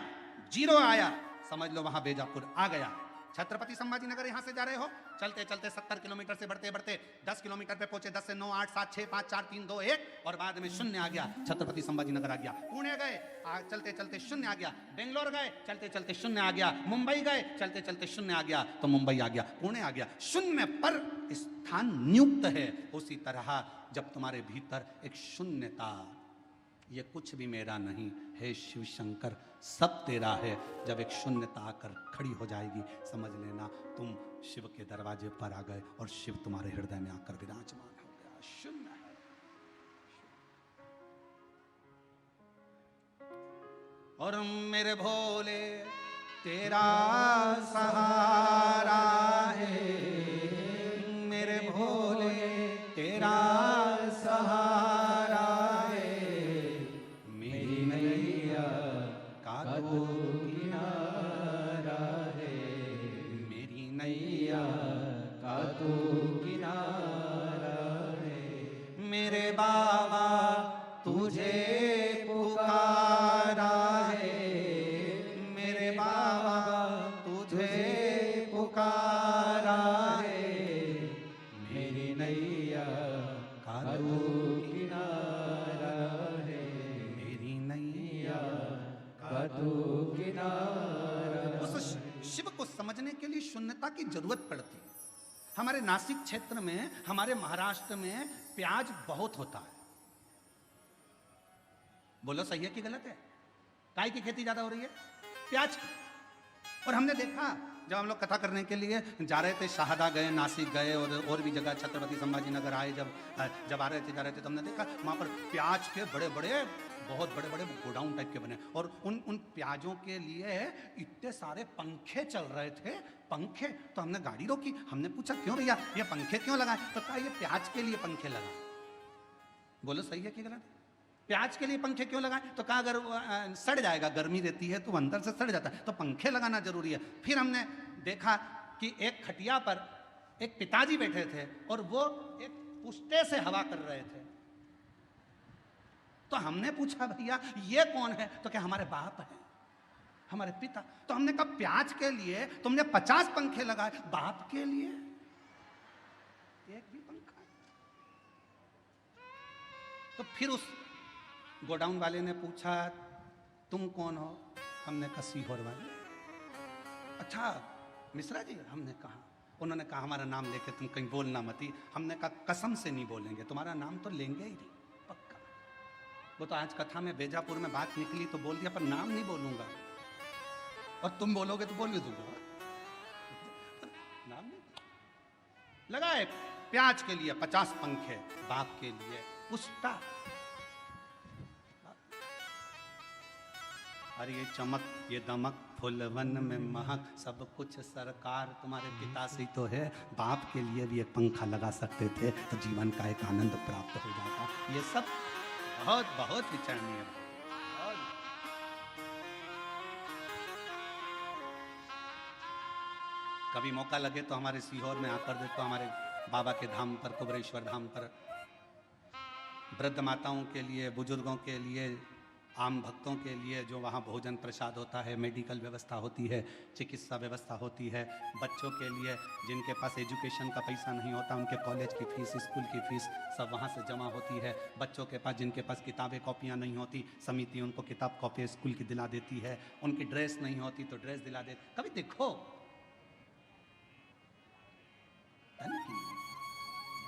0 आया, समझ लो वहां बेजापुर आ गया। छत्रपति संभाजी नगर यहां से जा रहे हो, चलते चलते 70 किलोमीटर से बढ़ते बढ़ते 10 किलोमीटर पे पहुंचे, 10 से 9, 8, 7, 6, 5, 4, 3, 2, 1 और बाद में शून्य आ गया, छत्रपति संभाजी नगर आ गया। पुणे गए, चलते चलते शून्य आ गया। बेंगलोर गए, चलते चलते शून्य आ गया। मुंबई गए, चलते चलते शून्य आ गया, तो मुंबई आ गया, पुणे आ गया। शून्य पर स्थान नियुक्त है। उसी तरह जब तुम्हारे भीतर एक शून्यता, ये कुछ भी मेरा नहीं है शिव शंकर, सब तेरा है, जब एक शून्यता आकर खड़ी हो जाएगी, समझ लेना तुम शिव के दरवाजे पर आ गए और शिव तुम्हारे हृदय में आकर विराजमान हो गया। शून्य है। और मेरे भोले तेरा सहारा है, मेरे भोले तेरा सहारा है, मेरी नैया का तो किनारा है, मेरी नैया का तो किनारा है। मेरे बाबा तुझे पुकारा है, मेरे बाबा तुझे पुकारा है, मेरी नैया का तो किनारा है, मेरी नैया का तो किनारा। उस शिव को समझने के लिए शून्यता की जरूरत पड़ती है। हमारे नासिक क्षेत्र में, हमारे महाराष्ट्र में प्याज बहुत होता है। बोलो सही है कि गलत है? काय की खेती ज्यादा हो रही है? प्याज की। और हमने देखा जब हम लोग कथा करने के लिए जा रहे थे, शाहदा गए, नासिक गए और भी जगह, छत्रपति संभाजी नगर आए, जब आ रहे थे, जा रहे थे, तो हमने देखा वहाँ पर प्याज के बड़े बड़े, बहुत बड़े बड़े गोडाउन टाइप के बने, और उन प्याजों के लिए इतने सारे पंखे चल रहे थे। पंखे, तो हमने गाड़ी रोकी, हमने पूछा क्यों भैया ये पंखे क्यों लगाए? तो कहा ये प्याज के लिए पंखे लगाए। बोलो सही है कि गलत? प्याज के लिए पंखे क्यों लगाए? तो कहा अगर सड़ जाएगा, गर्मी रहती है तो अंदर से सड़ जाता है, तो पंखे लगाना जरूरी है। फिर हमने देखा कि एक खटिया पर एक पिताजी बैठे थे और वो एक पुष्टे से हवा कर रहे थे। तो हमने पूछा भैया ये कौन है? तो क्या हमारे बाप है, हमारे पिता। तो हमने कहा प्याज के लिए तुमने 50 पंखे लगाए, बाप के लिए एक भी पंखा। तो फिर उस गोडाउन वाले ने पूछा तुम कौन हो? हमने कहा सीहोर वाले। अच्छा मिश्रा जी? हमने कहा। उन्होंने कहा हमारा नाम लेके तुम कहीं बोलना मती। हमने कहा कसम से नहीं बोलेंगे, तुम्हारा नाम तो लेंगे ही नहीं, पक्का। वो तो आज कथा में बेजापुर में बात निकली तो बोल दिया, पर नाम नहीं बोलूंगा, और तुम बोलोगे तो बोल भी दूंगा, नाम नहीं। लगाए प्याज के लिए 50 पंखे, बाप के लिए पुष्टा। अरे ये चमक, ये दमक, फुलवन में महक, सब कुछ सरकार तुम्हारे पिता से तो है। बाप के लिए भी एक पंखा लगा सकते थे तो जीवन का एक आनंद प्राप्त हो जाता। ये सब बहुत बहुत विचारणीय है। कभी मौका लगे तो हमारे सीहोर में आकर देखो, हमारे बाबा के धाम पर, कुबरेश्वर धाम पर, वृद्ध माताओं के लिए, बुजुर्गों के लिए, आम भक्तों के लिए जो वहाँ भोजन प्रसाद होता है, मेडिकल व्यवस्था होती है, चिकित्सा व्यवस्था होती है, बच्चों के लिए जिनके पास एजुकेशन का पैसा नहीं होता, उनके कॉलेज की फीस, स्कूल की फीस सब वहाँ से जमा होती है। बच्चों के पास जिनके पास किताबें कॉपियाँ नहीं होती, समिति उनको किताब कॉपी स्कूल की दिला देती है। उनकी ड्रेस नहीं होती तो ड्रेस दिला देती। कभी देखो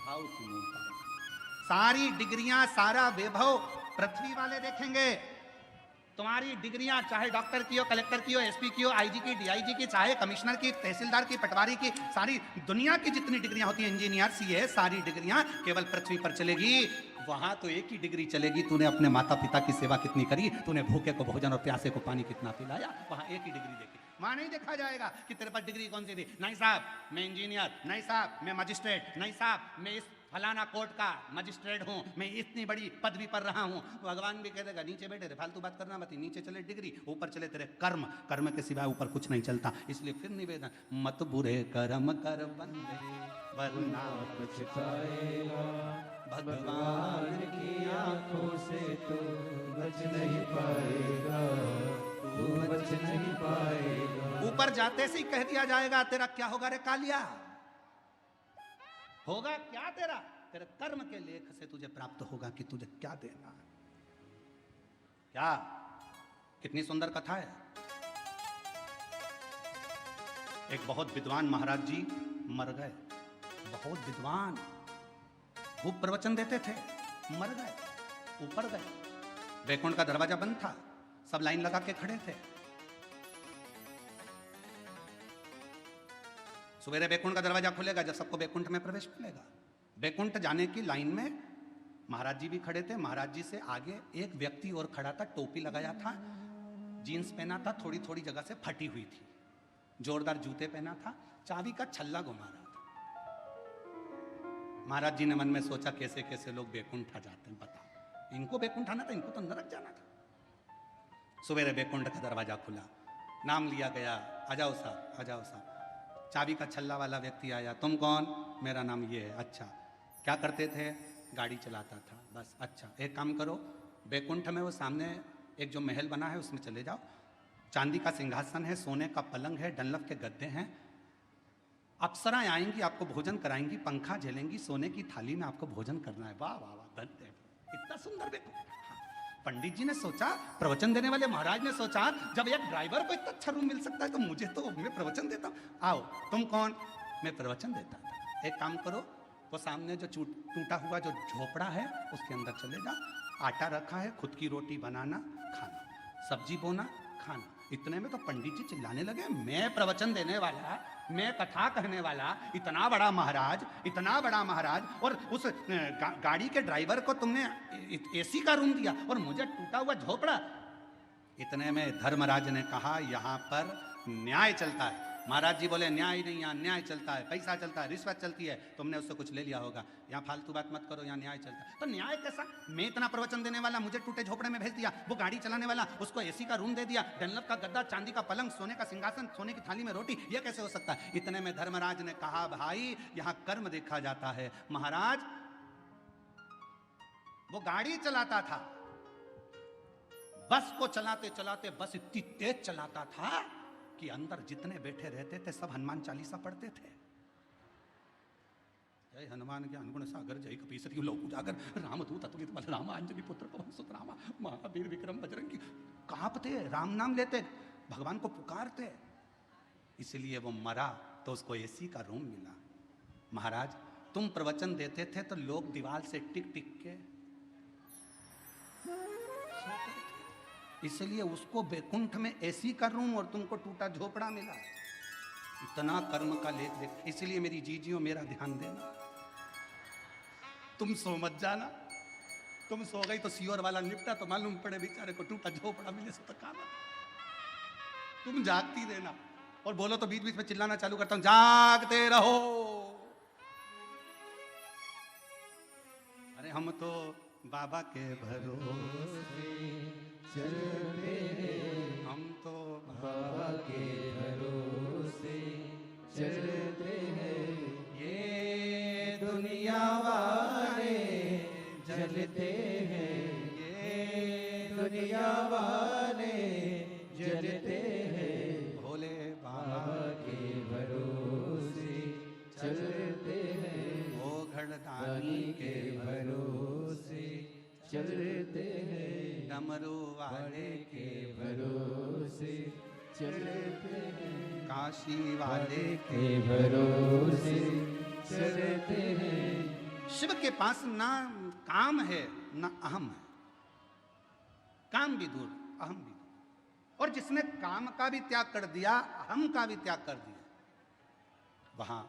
भाव की मूलता, सारी डिग्रियां, सारा वैभव पृथ्वी वाले देखेंगे। तुम्हारी डिग्रियां चाहे डॉक्टर की हो, कलेक्टर की हो, एसपी की हो, आईजी की, डीआईजी की, चाहे कमिश्नर की, तहसीलदार की, पटवारी की, सारी दुनिया की जितनी डिग्रियां होती हैं, इंजीनियर, सीए, सारी डिग्रियां केवल पृथ्वी पर चलेगी। वहां तो एक ही डिग्री चलेगी, तूने अपने माता पिता की सेवा कितनी करी, तूने भूखे को भोजन और प्यासे को पानी कितना पिलाया, वहां एक ही डिग्री देखी। वहां नहीं देखा जाएगा कि तेरे पास डिग्री कौन सी थी। नहीं साहब मैं इंजीनियर, नहीं साहब मैं मजिस्ट्रेट, नहीं साहब मैं इस फलाना कोर्ट का मजिस्ट्रेट हूँ, मैं इतनी बड़ी पदवी पर रहा हूँ। भगवान भी कह देगा नीचे बैठे रे, फालतू बात करना मत। नीचे चले डिग्री, ऊपर चले तेरे कर्म, कर्म के सिवाय ऊपर कुछ नहीं चलता। इसलिए फिर निवेदन, मत बुरे कर्म कर बंदे वरना पछताएगा, भगवान की आंखों से तो बच नहीं पाएगा, तू बच नहीं पाएगा। ऊपर जाते से ही कह दिया जाएगा तेरा क्या होगा रे कालिया, होगा क्या तेरा, तेरे कर्म के लेख से तुझे प्राप्त होगा कि तुझे क्या देना है। क्या कितनी सुंदर कथा है। एक बहुत विद्वान महाराज जी मर गए, बहुत विद्वान, खूब प्रवचन देते थे, मर गए, ऊपर गए, वैकुंठ का दरवाजा बंद था, सब लाइन लगा के खड़े थे। सवेरे वैकुंठ का दरवाजा खुलेगा जब सबको वैकुंठ में प्रवेश मिलेगा। वैकुंठ जाने की लाइन में महाराज जी भी खड़े थे। महाराज जी से आगे एक व्यक्ति और खड़ा था, टोपी लगाया था, जीन्स पहना था, थोड़ी थोड़ी जगह से फटी हुई थी, जोरदार जूते पहना था, चाबी का छल्ला घुमा रहा था। महाराज जी ने मन में सोचा कैसे कैसे लोग वैकुंठ आ जाते हैं, बताओ, इनको वैकुंठ आना था, इनको तो नरक जाना था। सवेरे वैकुंठ का दरवाजा खुला, नाम लिया गया, आ जाओ साहब, आ जाओ साहब। चाबी का छल्ला वाला व्यक्ति आया, तुम कौन? मेरा नाम ये है। अच्छा, क्या करते थे? गाड़ी चलाता था, बस। अच्छा, एक काम करो, वैकुंठ में वो सामने एक जो महल बना है उसमें चले जाओ, चांदी का सिंहासन है, सोने का पलंग है, डनलप के गद्दे हैं, अप्सराएं आएंगी, आपको भोजन कराएंगी, पंखा झेलेंगी, सोने की थाली में आपको भोजन करना है। वाह वाह वाह, धन्य, इतना सुंदर वैकुंठ। पंडित जी ने सोचा, प्रवचन देने वाले महाराज ने सोचा, जब एक ड्राइवर को इतना अच्छा रूम मिल सकता है तो मुझे तो, मैं प्रवचन देता हूँ। आओ, तुम कौन? मैं प्रवचन देता था। एक काम करो, वो सामने जो टूटा हुआ जो झोपड़ा है उसके अंदर चले जाओ, आटा रखा है, खुद की रोटी बनाना, खाना, सब्जी बोना, खाना। इतने में तो पंडित जी चिल्लाने लगे, मैं प्रवचन देने वाला, मैं कथा कहने वाला, इतना बड़ा महाराज, इतना बड़ा महाराज, और उस गाड़ी के ड्राइवर को तुमने एसी का रूम दिया और मुझे टूटा हुआ झोपड़ा। इतने में धर्मराज ने कहा, यहाँ पर न्याय चलता है। महाराज जी बोले, न्याय नहीं, यहाँ न्याय चलता है, पैसा चलता है, रिश्वत चलती है, तुमने उससे कुछ ले लिया होगा, यहाँ फालतू बात मत करो, यहाँ न्याय चलता है। तो न्याय कैसा? मैं इतना प्रवचन देने वाला, मुझे टूटे झोपड़े में भेज दिया, वो गाड़ी चलाने वाला, उसको एसी का रूम दे दिया, डनलप का गद्दा, चांदी का पलंग, सोने का सिंहासन, सोने की थाली में रोटी, यह कैसे हो सकता है? इतने में धर्मराज ने कहा, भाई यहाँ कर्म देखा जाता है। महाराज, वो गाड़ी चलाता था, बस को चलाते चलाते बस इतनी तेज चलाता था कि अंदर जितने बैठे रहते थे सब हनुमान चालीसा पढ़ते थे। जय हनुमान ज्ञान गुण सागर, जय कपीसति लोक उजागर, रामदूत अतुलित बल राम, अंजनी पुत्र पवन सुत रामा, महावीर विक्रम बजरंगी। कांपते, राम नाम लेते, भगवान को पुकारते। इसलिए वो मरा तो उसको एसी का रूम मिला। महाराज, तुम प्रवचन देते थे तो लोग दीवार से टिक टिक के सोते थे, इसलिए उसको वैकुंठ में एसी का रूम और तुमको टूटा झोपड़ा मिला। इतना कर्म का लेख देख। इसलिए मेरी जीजियों, मेरा ध्यान देना, तुम सो मत जाना। तुम सो गई तो सियोर वाला निपटा तो मालूम पड़े बेचारे को टूटा झोपड़ा मिले सो तो काम। तुम जागती रहना, और बोलो तो बीच बीच में चिल्लाना चालू करता हूं, जागते रहो। अरे हम तो बाबा के भरोसे चलते हैं, हम तो बाबा के भरोसे चलते हैं। ये दुनिया वाले जलते हैं, ये दुनिया वाले जलते हैं। भोले बाबा बाबा के भरोसे चलते हैं, ओ घड़दानी दानी के भरोसे चलते हैं, डमरू वाले के भरोसे चलते हैं, काशी वाले के भरोसे चलते हैं। शिव के पास ना काम है ना अहम है। काम भी दूर, अहम भी दूर। और जिसने काम का भी त्याग कर दिया, अहम का भी त्याग कर दिया, वहां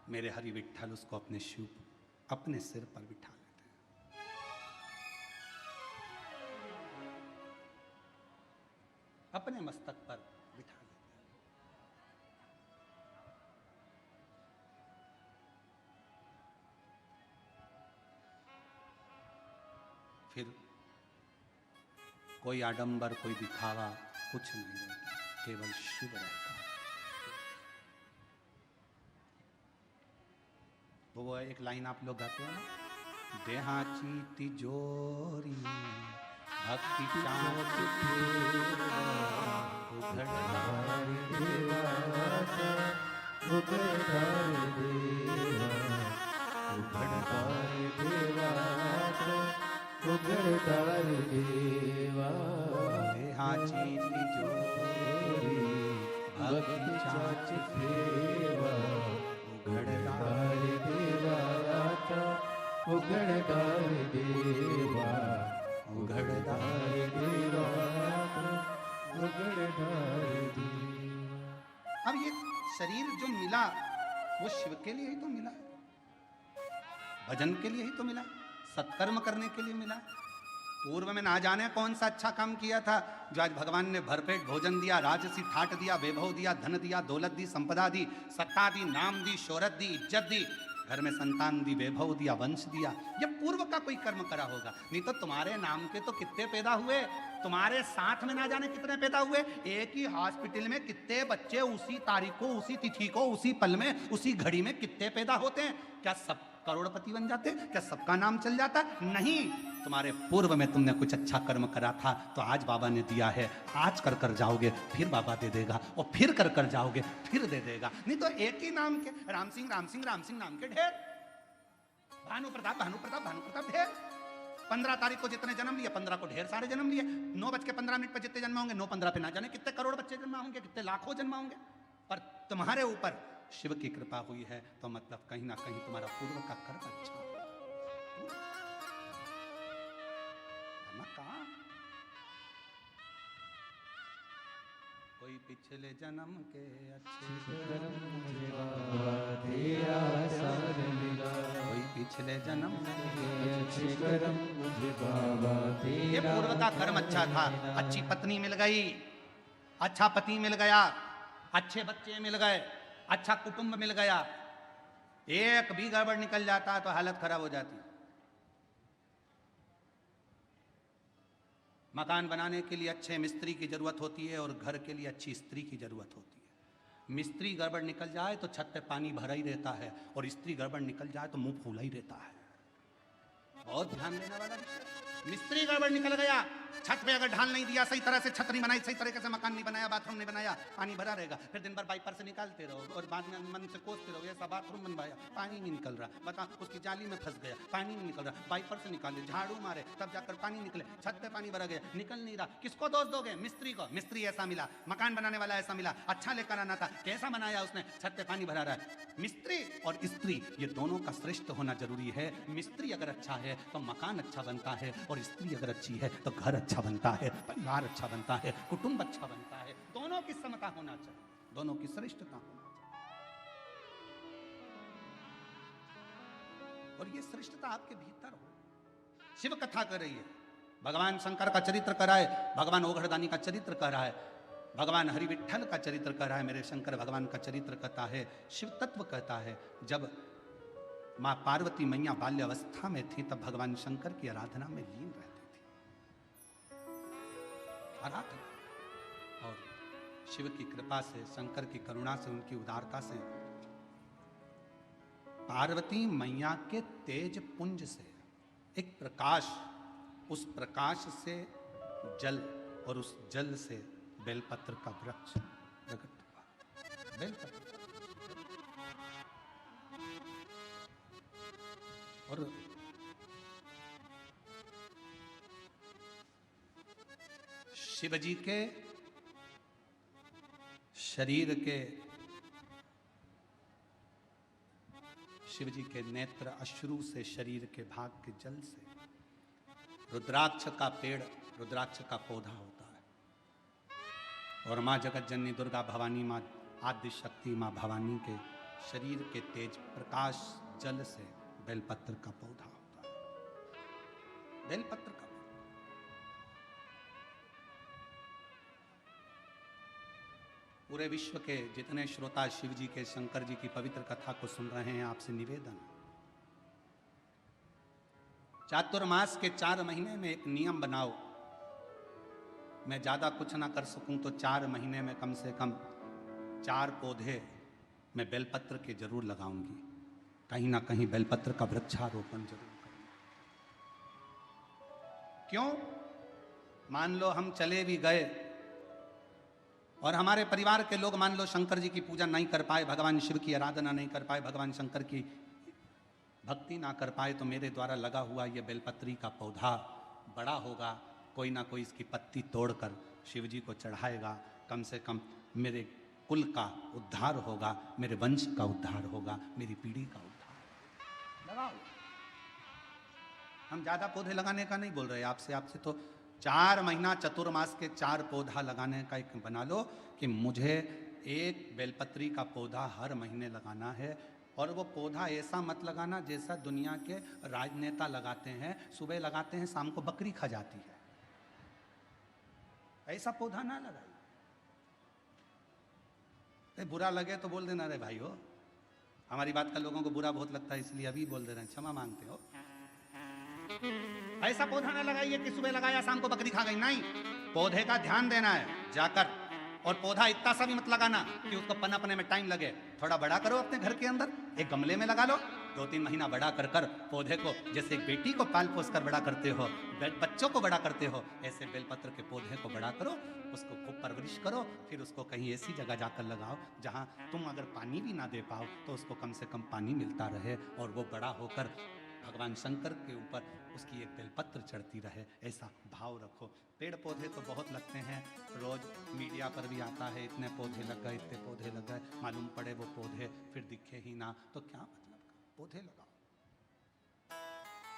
मेरे हरि विठ्ठल उसको अपने शिव, अपने सिर पर बिठा लेते हैं। अपने मस्तक पर बिठा लेते हैं। फिर कोई आडंबर, कोई दिखावा कुछ नहीं रहता, केवल शिव रहता है। तो वो एक लाइन आप लोग गाते हो ना, देहाची तिजोरी भक्ति चाँद देवाचा उघडदार देवा उघडदार देवाचा उघडदार देवा देहाची तिजोरी भक्तीचाच ठेवा उघडदार देवाचा उघडदार देवा उघडदार देवाचा उघडदार देवा। अब ये शरीर जो मिला वो शिव के लिए ही तो मिला, भजन के लिए ही तो मिला, सत्कर्म करने के लिए मिला। पूर्व में ना जाने कौन सा अच्छा काम किया था जो आज भगवान ने भरपेट भोजन दिया, राजसी ठाट दिया, वैभव दिया, धन दिया, दौलत दी, संपदा दी, सत्ता दी, नाम दी, शोहरत दी, इज्जत दी, घर में संतान दी, वैभव दिया, वंश दिया। ये पूर्व का कोई कर्म करा होगा, नहीं तो तुम्हारे नाम के तो कितने पैदा हुए, तुम्हारे साथ में ना जाने कितने पैदा हुए। एक ही हॉस्पिटल में कितने बच्चे उसी तारीख को, उसी तिथि को, उसी पल में, उसी घड़ी में कितने पैदा होते हैं। क्या सब करोड़पति बन जाते? क्या सबका नाम चल जाता? नहीं, तुम्हारे पूर्व में तुमने कुछ अच्छा कर्म करा था तो आज बाबा ने दिया है, आज कर कर जाओगे फिर बाबा दे देगा, और फिर कर कर जाओगे फिर दे देगा। नहीं तो एक ही नाम के राम सिंह राम सिंह राम सिंह नाम के ढेर, भानु प्रताप भानु प्रताप भानु प्रताप ढेर। 15 तारीख को जितने जन्म लिए 15 को ढेर सारे जन्म लिए। 9:15 पर जितने जन्म होंगे 9:15 पे ना जाने कितने करोड़ बच्चे जन्म होंगे, कितने लाखों जन्म होंगे। पर तुम्हारे ऊपर शिव की कृपा हुई है तो मतलब कहीं ना कहीं तुम्हारा पूर्व का कर्म अच्छा है। कहाँ कोई पिछले जन्म के अच्छे कर्म मुझे बाबा तेरा साथ मिला, कोई पिछले जन्म के अच्छे कर्म मुझे बाबा ये तेरा। पूर्व का कर्म अच्छा था, अच्छी पत्नी मिल गई, अच्छा पति मिल गया, अच्छे बच्चे मिल गए, अच्छा कुटुंब मिल गया। एक भी गड़बड़ निकल जाता तो हालत खराब हो जाती। मकान बनाने के लिए अच्छे मिस्त्री की जरूरत होती है और घर के लिए अच्छी स्त्री की जरूरत होती है। मिस्त्री गड़बड़ निकल जाए तो छत पे पानी भरा ही रहता है और स्त्री गड़बड़ निकल जाए तो मुंह फूला ही रहता है। बहुत ध्यान देने वाला विषय। मिस्त्री गड़बड़ निकल गया, छत पे अगर ढाल नहीं दिया, सही तरह से छत नहीं बनाई, सही तरीके से मकान नहीं बनाया, बाथरूम नहीं बनाया, पानी भरा रहेगा। फिर दिन भर वाइपर से निकालते रहो और बाद में मन से कोसते रहो, ऐसा बाथरूम बनवाया पानी नहीं निकल रहा, बता उसकी जाली में फंस गया, पानी नहीं निकल रहा, वाइपर से निकाले, झाड़ू मारे तब जाकर पानी निकले, छत पे पानी भरा गया, निकल नहीं रहा। किसको दोष दोगे? मिस्त्री को। मिस्त्री ऐसा मिला, मकान बनाने वाला ऐसा मिला, अच्छा लेकर आना था, कैसा बनाया उसने, छत पे पानी भरा रहा है। मिस्त्री और स्त्री ये दोनों का श्रेष्ठ होना जरूरी है। मिस्त्री अगर अच्छा है तो मकान अच्छा बनता है, और स्त्री अगर अच्छी है तो घर अच्छा बनता है, परिवार अच्छा बनता है, कुटुंब अच्छा बनता है। दोनों की समता होना चाहिए, दोनों की श्रेष्ठता होना चाहिए, और ये श्रेष्ठता आपके भीतर हो। शिव कथा कर रही है, भगवान शंकर का चरित्र कर रहा है, भगवान ओघड़दानी का चरित्र कर रहा है, भगवान हरि विठ्ठल का चरित्र कर रहा है, मेरे शंकर भगवान का चरित्र कहता है, शिव तत्व कहता है। जब माँ पार्वती मैया बाल्य अवस्था में थी तब भगवान शंकर की आराधना में लीन रहती थी, आराधना। और शिव की कृपा से, शंकर की करुणा से, उनकी उदारता से पार्वती मैया के तेज पुंज से एक प्रकाश, उस प्रकाश से जल, और उस जल से बेलपत्र का वृक्ष प्रकट हुआ। बेलपत्र और शिवजी के शरीर के, शिवजी के नेत्र अश्रु से, शरीर के भाग के जल से, रुद्राक्ष का पेड़, रुद्राक्ष का पौधा होता है। और माँ जगत जननी दुर्गा भवानी, माँ आदि शक्ति माँ भवानी के शरीर के तेज प्रकाश जल से बेलपत्र का पौधा होता है। बेलपत्र का पूरे विश्व के जितने श्रोता शिव जी के, शंकर जी की पवित्र कथा को सुन रहे हैं, आपसे निवेदन, चातुर्मास के 4 महीने में एक नियम बनाओ। मैं ज्यादा कुछ ना कर सकूं तो 4 महीने में कम से कम 4 पौधे मैं बेलपत्र के जरूर लगाऊंगी, कहीं ना कहीं बेलपत्र का वृक्षारोपण जरूर करूंगी। क्यों? मान लो हम चले भी गए और हमारे परिवार के लोग मान लो शंकर जी की पूजा नहीं कर पाए, भगवान शिव की आराधना नहीं कर पाए, भगवान शंकर की भक्ति ना कर पाए, तो मेरे द्वारा लगा हुआ ये बेलपत्री का पौधा बड़ा होगा, कोई ना कोई इसकी पत्ती तोड़कर शिव जी को चढ़ाएगा, कम से कम मेरे कुल का उद्धार होगा, मेरे वंश का उद्धार होगा, मेरी पीढ़ी का उद्धार। लगाओ। हम ज्यादा पौधे लगाने का नहीं बोल रहे आपसे, आपसे तो 4 महीना चतुर्मास के 4 पौधा लगाने का एक बना लो कि मुझे एक बेलपत्री का पौधा हर महीने लगाना है। और वो पौधा ऐसा मत लगाना जैसा दुनिया के राजनेता लगाते हैं, सुबह लगाते हैं शाम को बकरी खा जाती है, ऐसा पौधा ना लगाइए। बुरा लगे तो बोल देना, रे भाई हो हमारी बात का लोगों को बुरा बहुत लगता है इसलिए अभी बोल दे रहे हैं, क्षमा मांगते हो। ऐसा पौधा ना लगाइए कि सुबह लगाया शाम को बकरी खा गई, नहीं, पौधे का ध्यान देना है जाकर। और पौधा इतना सा भी मत लगाना कि उसको पनपने में टाइम लगे, थोड़ा बड़ा करो अपने घर के अंदर, एक गमले में लगा लो, 2-3 महीना बड़ा कर कर पौधे को, जैसे एक बेटी को पाल पोस कर बड़ा करते हो, बच्चों को बड़ा करते हो, ऐसे बेलपत्र के पौधे को बड़ा करो, उसको खूब परवरिश करो, फिर उसको कहीं ऐसी जगह जाकर लगाओ जहां तुम अगर पानी भी ना दे पाओ तो उसको कम से कम पानी मिलता रहे और वो बड़ा होकर भगवान शंकर के ऊपर उसकी एक बेलपत्र चढ़ती रहे, ऐसा भाव रखो। पेड़ पौधे तो बहुत लगते हैं, रोज मीडिया पर भी आता है इतने पौधे लग गए, इतने पौधे लग गए, मालूम पड़े वो पौधे फिर दिखे ही ना, तो क्या मतलब का? पौधे लगाओ,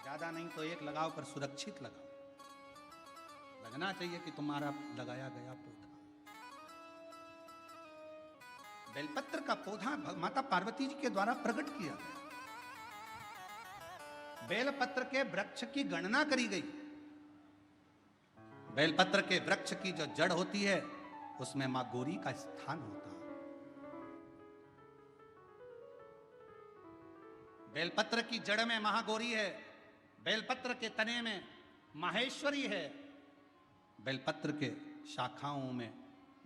ज्यादा नहीं तो एक लगाओ पर सुरक्षित लगाओ, लगना चाहिए कि तुम्हारा लगाया गया पौधा। बेलपत्र का पौधा माता पार्वती जी के द्वारा प्रकट किया गया, बेलपत्र के वृक्ष की गणना करी गई। बेलपत्र के वृक्ष की जो जड़ होती है उसमें मां गौरी का स्थान होता है। बेलपत्र की जड़ में महागौरी है, बेलपत्र के तने में माहेश्वरी है, बेलपत्र के शाखाओं में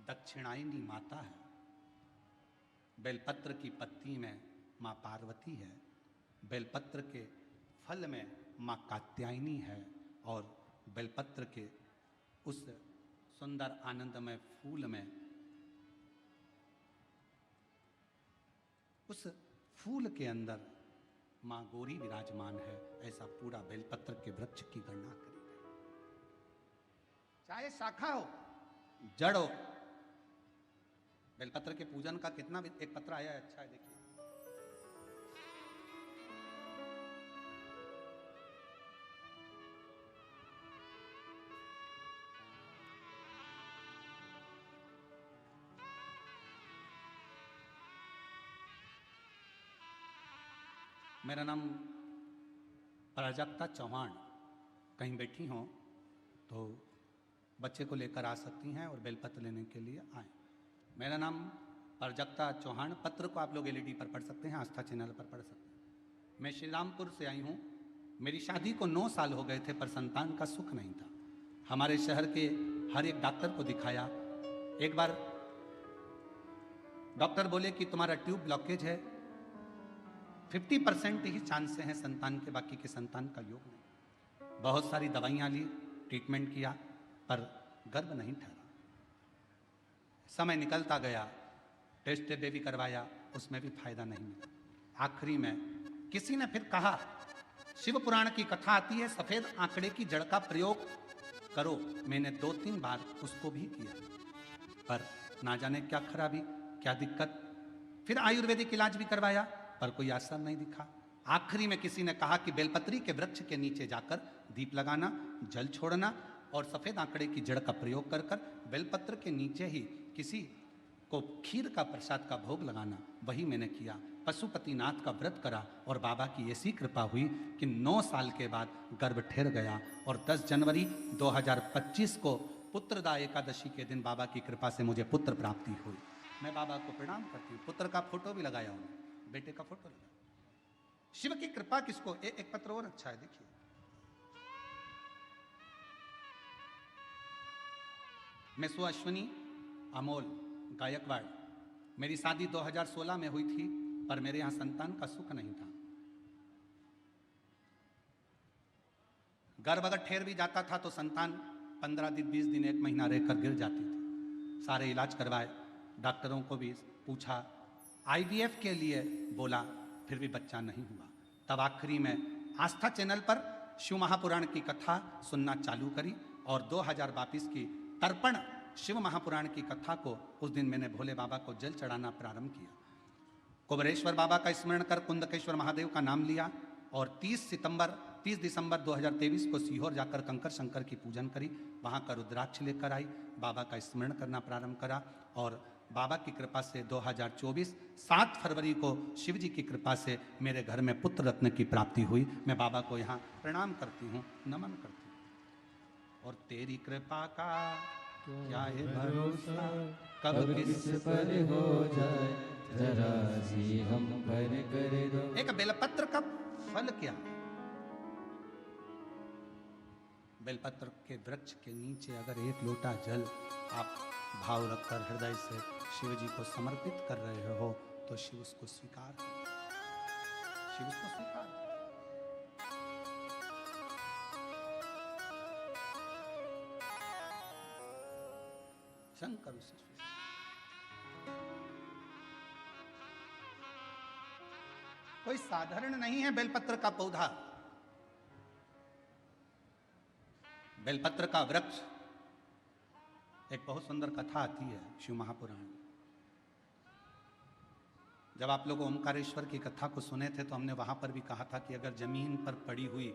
दक्षिणायनी माता है, बेलपत्र की पत्ती में मां पार्वती है, बेलपत्र के फल में मां कात्यायनी है, और बेलपत्र के उस सुंदर आनंदमय फूल में, उस फूल के अंदर मां गौरी विराजमान है। ऐसा पूरा बेलपत्र के वृक्ष की गणना करी गई, चाहे शाखा हो जड़ हो। बेलपत्र के पूजन का कितना भी एक पत्र आया है, अच्छा है, देखिए। मेरा नाम प्राजक्ता चौहान, कहीं बैठी हो तो बच्चे को लेकर आ सकती हैं और बेलपत्र लेने के लिए आए। मेरा नाम प्राजक्ता चौहान, पत्र को आप लोग एलईडी पर पढ़ सकते हैं, आस्था चैनल पर पढ़ सकते हैं। मैं श्री रामपुर से आई हूँ। मेरी शादी को 9 साल हो गए थे पर संतान का सुख नहीं था। हमारे शहर के हर एक डॉक्टर को दिखाया, एक बार डॉक्टर बोले कि तुम्हारा ट्यूब ब्लॉकेज है, 50% ही चांस हैं संतान के, बाकी के संतान का योग नहीं। बहुत सारी दवाइयां ली, ट्रीटमेंट किया पर गर्भ नहीं ठहरा। समय निकलता गया, टेस्ट बेबी करवाया, उसमें भी फायदा नहीं मिला। आखिरी में किसी ने फिर कहा, शिव पुराण की कथा आती है, सफेद आंकड़े की जड़ का प्रयोग करो। मैंने 2-3 बार उसको भी किया पर ना जाने क्या खराबी, क्या दिक्कत। फिर आयुर्वेदिक इलाज भी करवाया पर कोई असर नहीं दिखा। आखिरी में किसी ने कहा कि बेलपत्री के वृक्ष के नीचे जाकर दीप लगाना, जल छोड़ना और सफेद आंकड़े की जड़ का प्रयोग कर कर बेलपत्र के नीचे ही किसी को खीर का प्रसाद का भोग लगाना। वही मैंने किया, पशुपतिनाथ का व्रत करा और बाबा की ऐसी कृपा हुई कि 9 साल के बाद गर्भ ठहर गया। और 10 जनवरी 2025 को पुत्रदा एकादशी के दिन बाबा की कृपा से मुझे पुत्र प्राप्ति हुई। मैं बाबा को प्रणाम करती हूँ। पुत्र का फोटो भी लगाया हूँ, बेटे का फोटो लगाया। शिव की कृपा किसको। एक पत्र और अच्छा है, देखिए। मैं सु अश्विनी अमोल गायकवाड़, मेरी शादी 2016 में हुई थी पर मेरे यहां संतान का सुख नहीं था। गर्भ अगर ठहर भी जाता था तो संतान 15 दिन 20 दिन 1 महीना रहकर गिर जाती थी। सारे इलाज करवाए, डॉक्टरों को भी पूछा, आईवीएफ के लिए बोला, फिर भी बच्चा नहीं हुआ। तब आखिरी में आस्था चैनल पर शिव महापुराण की कथा सुनना चालू करी और 2022 की तर्पण शिव महापुराण की कथा को उस दिन मैंने भोले बाबा को जल चढ़ाना प्रारंभ किया। कुबरेश्वर बाबा का स्मरण कर कुंदकेश्वर महादेव का नाम लिया और 30 दिसंबर 2023 को सीहोर जाकर कंकर शंकर की पूजन करी। वहाँ का रुद्राक्ष लेकर आई, बाबा का स्मरण करना प्रारंभ करा और बाबा की कृपा से 2024 7 फरवरी को शिव जी की कृपा से मेरे घर में पुत्र रत्न की प्राप्ति हुई। मैं बाबा को यहाँ प्रणाम करती हूँ, नमन करती हूँ। और तेरी कृपा का क्या है भरोसा, कब किस पर हो जाए, जरा सी हम पर कर दो। एक बेलपत्र का फल क्या? बेलपत्र के वृक्ष के नीचे अगर एक लोटा जल आप भाव रखकर हृदय से शिव जी को समर्पित कर रहे हो तो शिव उसको स्वीकार करें, शिव उसको स्वीकार करें। शंकर उसे स्वीकार। कोई साधारण नहीं है बेलपत्र का पौधा, बेलपत्र का वृक्ष। एक बहुत सुंदर कथा आती है शिव महापुराण। जब आप लोग ओमकारेश्वर की कथा को सुने थे तो हमने वहां पर भी कहा था कि अगर जमीन पर पड़ी हुई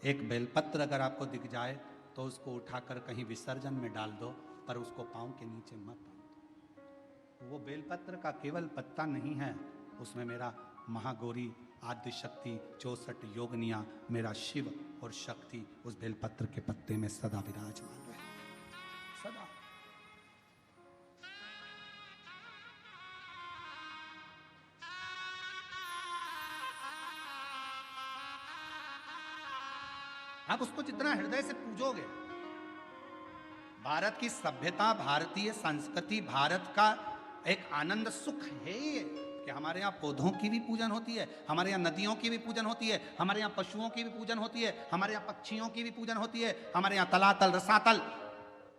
एक बेलपत्र अगर आपको दिख जाए तो उसको उठाकर कहीं विसर्जन में डाल दो, पर उसको पांव के नीचे मत बांधो। वो बेलपत्र का केवल पत्ता नहीं है, उसमें मेरा महागौरी आद्य शक्ति 64 योगनिया, मेरा शिव और शक्ति उस बेलपत्र के पत्ते में सदा विराजमान रहे, सदा। आप उसको जितना हृदय से पूजोगे, भारत की सभ्यता, भारतीय संस्कृति, भारत का एक आनंद सुख है ये कि हमारे यहाँ पौधों की भी पूजन होती है, हमारे यहाँ नदियों की भी पूजन होती है, हमारे यहाँ पशुओं की भी पूजन होती है, हमारे यहाँ पक्षियों की भी पूजन होती है, हमारे यहाँ तलातल, रसातल,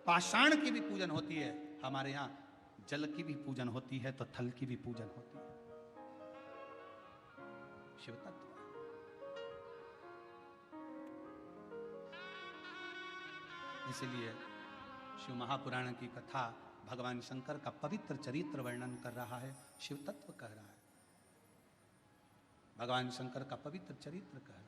पाषाण की भी पूजन होती है, हमारे यहाँ जल की भी पूजन होती है तो थल की भी पूजन होती है। शिव तत्व। इसलिए शिव महापुराण की कथा भगवान शंकर का पवित्र चरित्र वर्णन कर रहा है, शिव तत्व कह रहा है, भगवान शंकर का पवित्र चरित्र कह रहा है।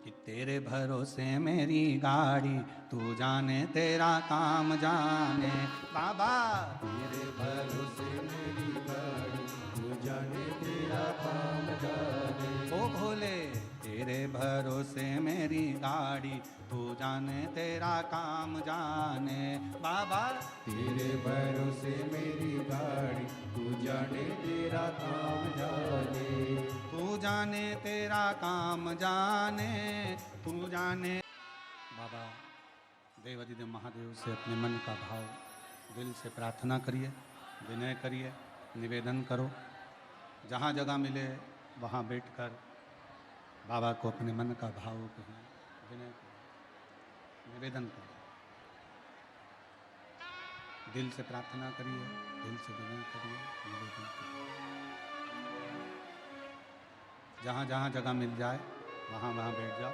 कि तेरे भरोसे मेरी गाड़ी, तू जाने तेरा काम जाने। बाबा तेरे भरोसे मेरी गाड़ी, तू जाने तेरा काम जाने। ओ भोले तेरे भरोसे मेरी गाड़ी, तू जाने तेरा काम जाने। बाबा तेरे भरोसे मेरी गाड़ी, तू जाने तेरा काम जाने। तू जाने तेरा काम जाने, तू जाने। बाबा देवाधिदेव महादेव से अपने मन का भाव दिल से प्रार्थना करिए, विनय करिए, निवेदन करो। जहाँ जगह मिले वहाँ बैठकर बाबा को अपने मन का भाव कहिए, विनय करिए, निवेदन करिए, दिल से प्रार्थना करिए, दिल से विनय करिए, निवेदन करिए। जहाँ जहाँ जगह मिल जाए वहाँ वहाँ बैठ जाओ।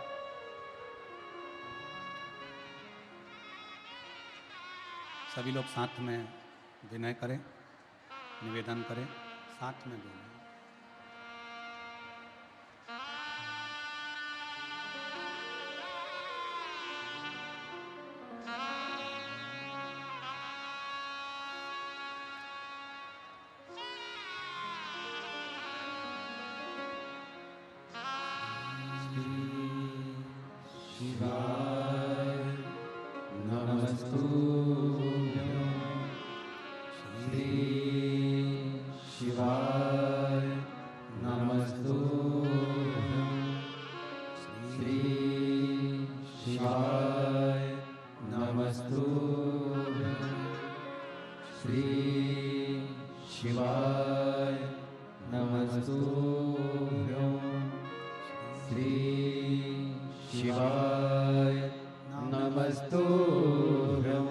सभी लोग साथ में विनय करें, निवेदन करें, साथ में बोलें। शिवाय नमस्तुभ्यं, श्री शिवाय नमस्तुभ्यं, श्री शिवाय नमस्तुभ्यं, श्री शिवाय नमस्तुभ्यं, शिवाय नमस्तुभ्यं।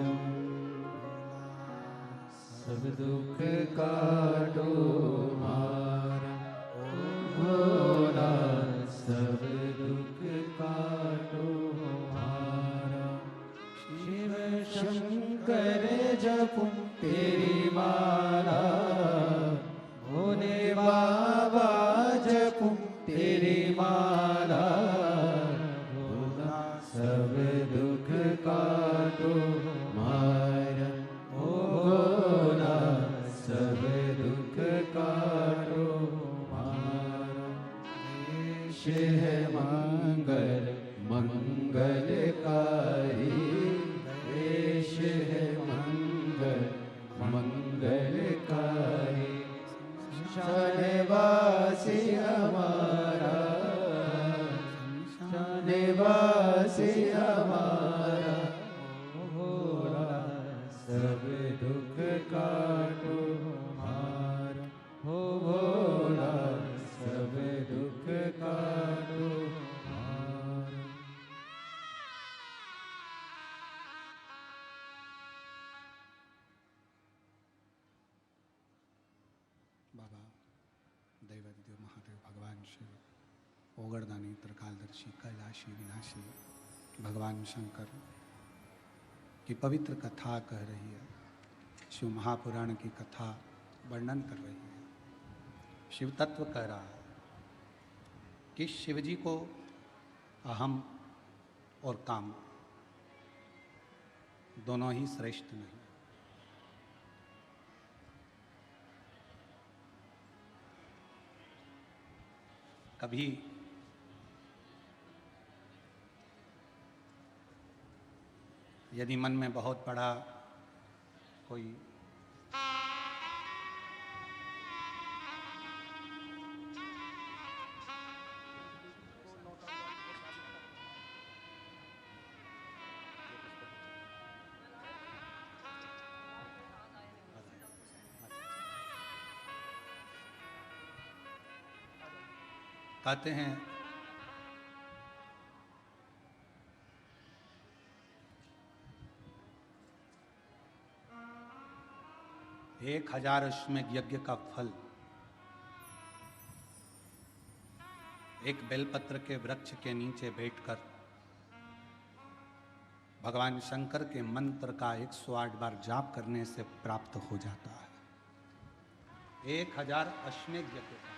सब दुख काटो मारा भोला, सब दुख काटो मारा। शिव शंकर जपूं तेरी माला, भोले बाबा जपूं तेरी माला, भोला सब दुख काटो मारा। ओ भोला सब दुख काटो मारा। देश है मंगल मंगलकारी, देश है मंगल मंगलकारी। शानवासी हमारा, शानवासी हमारा, भोला सब दुख काटो मारा। हो भोला सब दुख काटो मारा। बाबा दैवदेव महादेव भगवान शिव, ओगरदानी त्रिकालदर्शी कैलाशी विनाशी भगवान शंकर की पवित्र कथा कह रही है। शिव महापुराण की कथा वर्णन कर रही है। शिव तत्व कह रहा है कि शिव जी को अहम और काम दोनों ही श्रेष्ठ नहीं। कभी यदि मन में बहुत बड़ा कोई कहते हैं 1000 अश्वमेध यज्ञ का फल एक बेलपत्र के वृक्ष के नीचे बैठकर भगवान शंकर के मंत्र का 108 बार जाप करने से प्राप्त हो जाता है। 1000 अश्वमेध यज्ञ का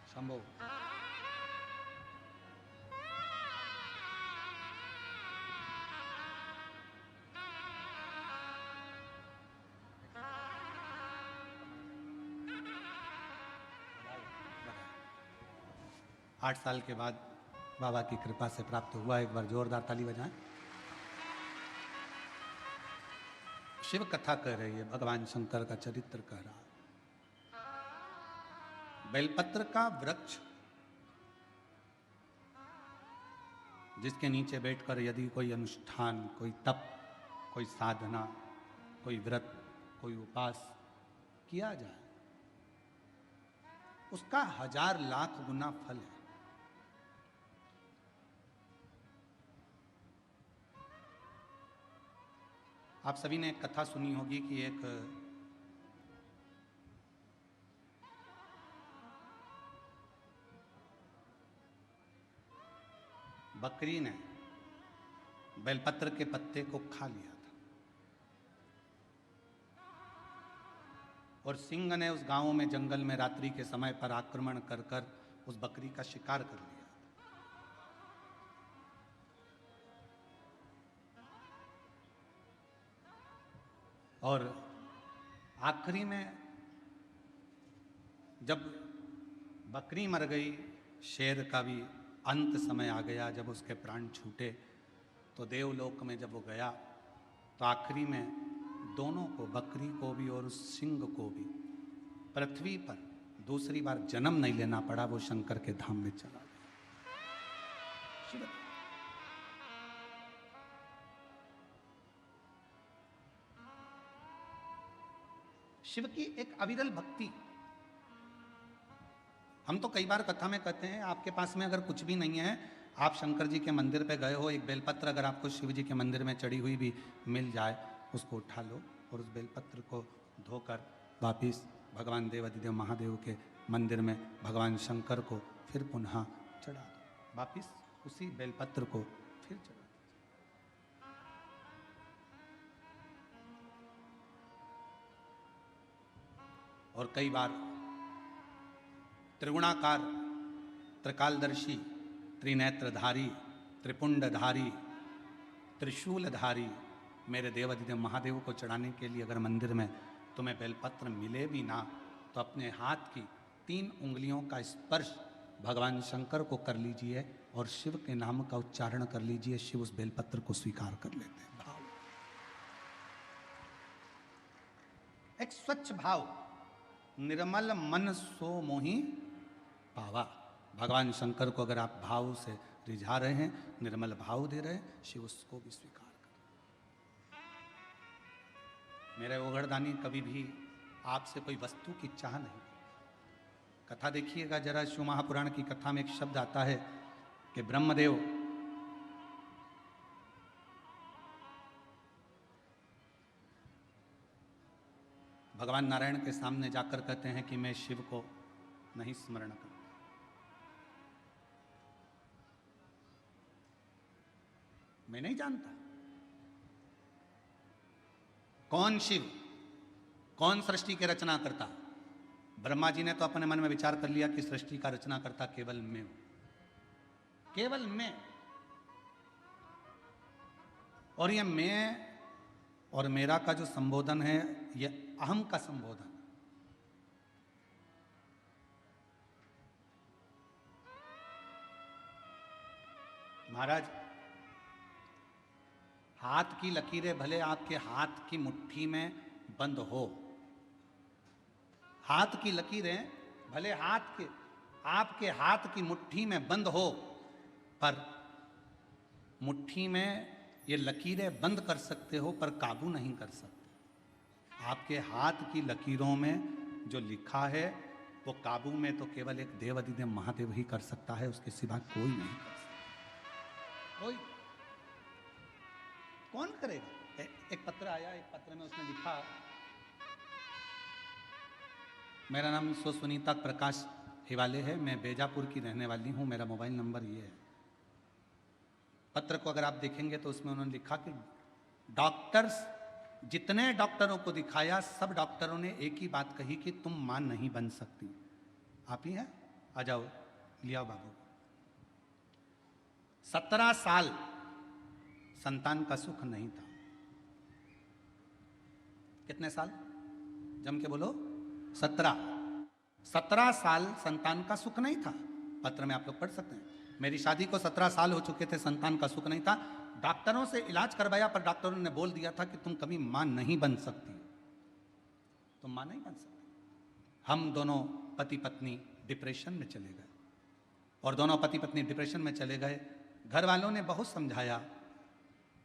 संभव। आठ साल के बाद बाबा की कृपा से प्राप्त हुआ। एक बार जोरदार ताली बजाएं। शिव कथा कह रही है, भगवान शंकर का चरित्र कह रहा है। बेलपत्र का वृक्ष जिसके नीचे बैठकर यदि कोई अनुष्ठान, कोई तप, कोई साधना, कोई व्रत, कोई उपास किया जाए, उसका 1000 लाख गुना फल है। आप सभी ने एक कथा सुनी होगी कि एक बकरी ने बेलपत्र के पत्ते को खा लिया था और सिंह ने उस गांव में जंगल में रात्रि के समय पर आक्रमण कर कर उस बकरी का शिकार कर लिया। और आखिरी में जब बकरी मर गई, शेर का भी अंत समय आ गया। जब उसके प्राण छूटे तो देवलोक में जब वो गया तो आखिरी में दोनों को, बकरी को भी और उस सिंह को भी, पृथ्वी पर दूसरी बार जन्म नहीं लेना पड़ा, वो शंकर के धाम में चला गया। शिव शिव की एक अविरल भक्ति। हम तो कई बार कथा में कहते हैं, आपके पास में अगर कुछ भी नहीं है, आप शंकर जी के मंदिर पे गए हो, एक बेलपत्र अगर आपको शिव जी के मंदिर में चढ़ी हुई भी मिल जाए, उसको उठा लो और उस बेलपत्र को धोकर वापिस भगवान देवाधिदेव महादेव के मंदिर में भगवान शंकर को फिर पुनः चढ़ा दो। वापिस उसी बेलपत्र को फिर चढ़ा दो। और कई बार त्रिगुणाकार, त्रिकालदर्शी, त्रिनेत्रधारी, त्रिपुंडधारी, त्रिशूलधारी मेरे देवाधिदेव महादेव को चढ़ाने के लिए अगर मंदिर में तुम्हें बेलपत्र मिले भी ना, तो अपने हाथ की 3 उंगलियों का स्पर्श भगवान शंकर को कर लीजिए और शिव के नाम का उच्चारण कर लीजिए। शिव उस बेलपत्र को स्वीकार कर लेते हैं। भाव, एक स्वच्छ भाव, निर्मल मन सो मोहि पावा। भगवान शंकर को अगर आप भाव से रिझा रहे हैं, निर्मल भाव दे रहे हैं, शिव उसको भी स्वीकार कर। मेरे ओघड़दानी कभी भी आपसे कोई वस्तु की चाह नहीं। कथा देखिएगा जरा, शिव महापुराण की कथा में एक शब्द आता है कि ब्रह्मदेव भगवान नारायण के सामने जाकर कहते हैं कि मैं शिव को नहीं स्मरण करता। मैं नहीं जानता कौन शिव, कौन सृष्टि के रचना करता। ब्रह्मा जी ने तो अपने मन में विचार कर लिया कि सृष्टि का रचना करता केवल मैं हूं, केवल मैं। और ये मैं और मेरा का जो संबोधन है, ये अहम का संबोधन। महाराज, हाथ की लकीरें भले आपके हाथ की मुट्ठी में बंद हो, हाथ की लकीरें भले आपके हाथ की मुट्ठी में बंद हो, पर मुट्ठी में ये लकीरें बंद कर सकते हो पर काबू नहीं कर सकते। आपके हाथ की लकीरों में जो लिखा है वो काबू में तो केवल एक देवाधिदेव महादेव ही कर सकता है, उसके सिवा कोई नहीं कर सकता। कोई कौन करेगा? एक पत्र आया, एक पत्र में उसने लिखा, मेरा नाम सुनीता प्रकाश हिवाले है, मैं बेजापुर की रहने वाली हूँ, मेरा मोबाइल नंबर ये है। पत्र को अगर आप देखेंगे तो उसमें उन्होंने लिखा कि डॉक्टर्स, जितने डॉक्टरों को दिखाया सब डॉक्टरों ने एक ही बात कही कि तुम मां नहीं बन सकती। आप ही हैं, आ जाओ, लिया बाबू। 17 साल संतान का सुख नहीं था। कितने साल? जम के बोलो। 17 साल संतान का सुख नहीं था। पत्र में आप लोग पढ़ सकते हैं। मेरी शादी को 17 साल हो चुके थे, संतान का सुख नहीं था। डॉक्टरों से इलाज करवाया पर डॉक्टरों ने बोल दिया था कि तुम कभी मां नहीं बन सकती, तुम मां नहीं बन सकती। हम दोनों पति पत्नी डिप्रेशन में चले गए और दोनों पति पत्नी डिप्रेशन में चले गए। घर वालों ने बहुत समझाया,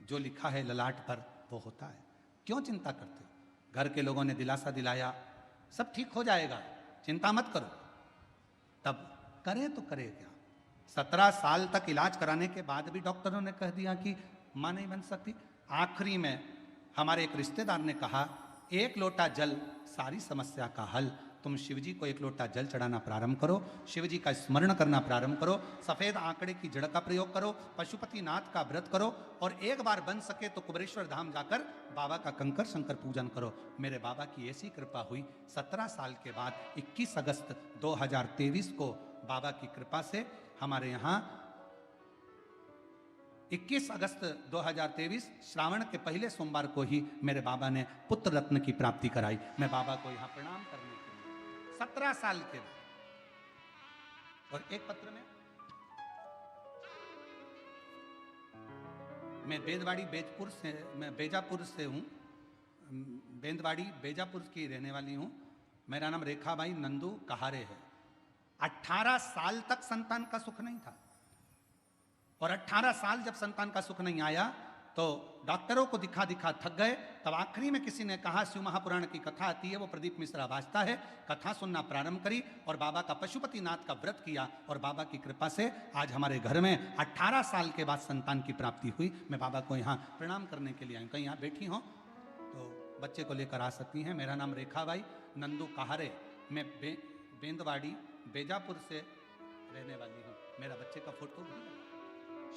जो लिखा है ललाट पर वो होता है, क्यों चिंता करते हो। घर के लोगों ने दिलासा दिलाया, सब ठीक हो जाएगा, चिंता मत करो। तब करें तो करें क्या? 17 साल तक इलाज कराने के बाद भी डॉक्टरों ने कह दिया कि मां नहीं बन सकती। आखिरी में हमारे एक रिश्तेदार ने कहा, 1 लोटा जल सारी समस्या का हल। तुम शिवजी को 1 लोटा जल चढ़ाना प्रारंभ करो, शिवजी का स्मरण करना प्रारंभ करो, सफेद आंकड़े की जड़ का प्रयोग करो, पशुपतिनाथ का व्रत करो और एक बार बन सके तो कुबेरेश्वर धाम जाकर बाबा का कंकर शंकर पूजन करो। मेरे बाबा की ऐसी कृपा हुई, 17 साल के बाद 21 अगस्त 2023 को बाबा की कृपा से हमारे यहाँ 21 अगस्त 2023 श्रावण के पहले सोमवार को ही मेरे बाबा ने पुत्र रत्न की प्राप्ति कराई। मैं बाबा को यहाँ प्रणाम करने के लिए 17 साल के बाद। और एक पत्र में, मैं मैं बेजापुर से हूँ, बेंदवाड़ी बेजापुर की रहने वाली हूँ। मेरा नाम रेखाबाई नंदू कहारे है। 18 साल तक संतान का सुख नहीं था, और 18 साल जब संतान का सुख नहीं आया तो डॉक्टरों को दिखा दिखा थक गए। तब आखिरी में किसी ने कहा, शिव महापुराण की कथा आती है, वो प्रदीप मिश्रा वाचता है, कथा सुनना प्रारंभ करी और बाबा का पशुपतिनाथ का व्रत किया, और बाबा की कृपा से आज हमारे घर में 18 साल के बाद संतान की प्राप्ति हुई। मैं बाबा को यहाँ प्रणाम करने के लिए आई हूँ। कहीं यहाँ बैठी हो तो बच्चे को लेकर आ सकती हैं। मेरा नाम रेखाबाई नंदू कहारे, मैं बेंदवाड़ी बेजापुर से रहने वाली हूँ। मेरा बच्चे का फोटो भी है।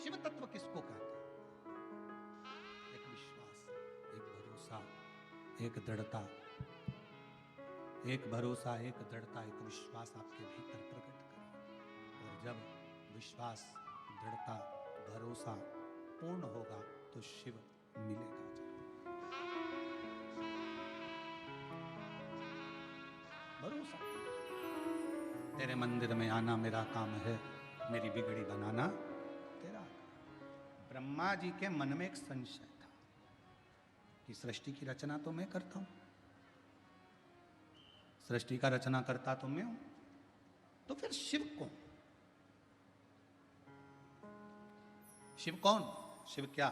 शिव तत्व किसको कहते हैं? एक विश्वास, एक भरोसा, एक दृढ़ता, एक भरोसा, एक दृढ़ता, एक विश्वास आपके भीतर प्रकट करें। और जब विश्वास, दृढ़ता, भरोसा पूर्ण होगा तो शिव मिलेगा। भरोसा, तेरे मंदिर में आना मेरा काम है, मेरी बिगड़ी बनाना तेरा। ब्रह्मा जी के मन में एक संशय था कि सृष्टि की रचना तो मैं करता हूं, सृष्टि का रचना करता तो मैं हूं, तो फिर शिव कौन? शिव कौन? शिव क्या?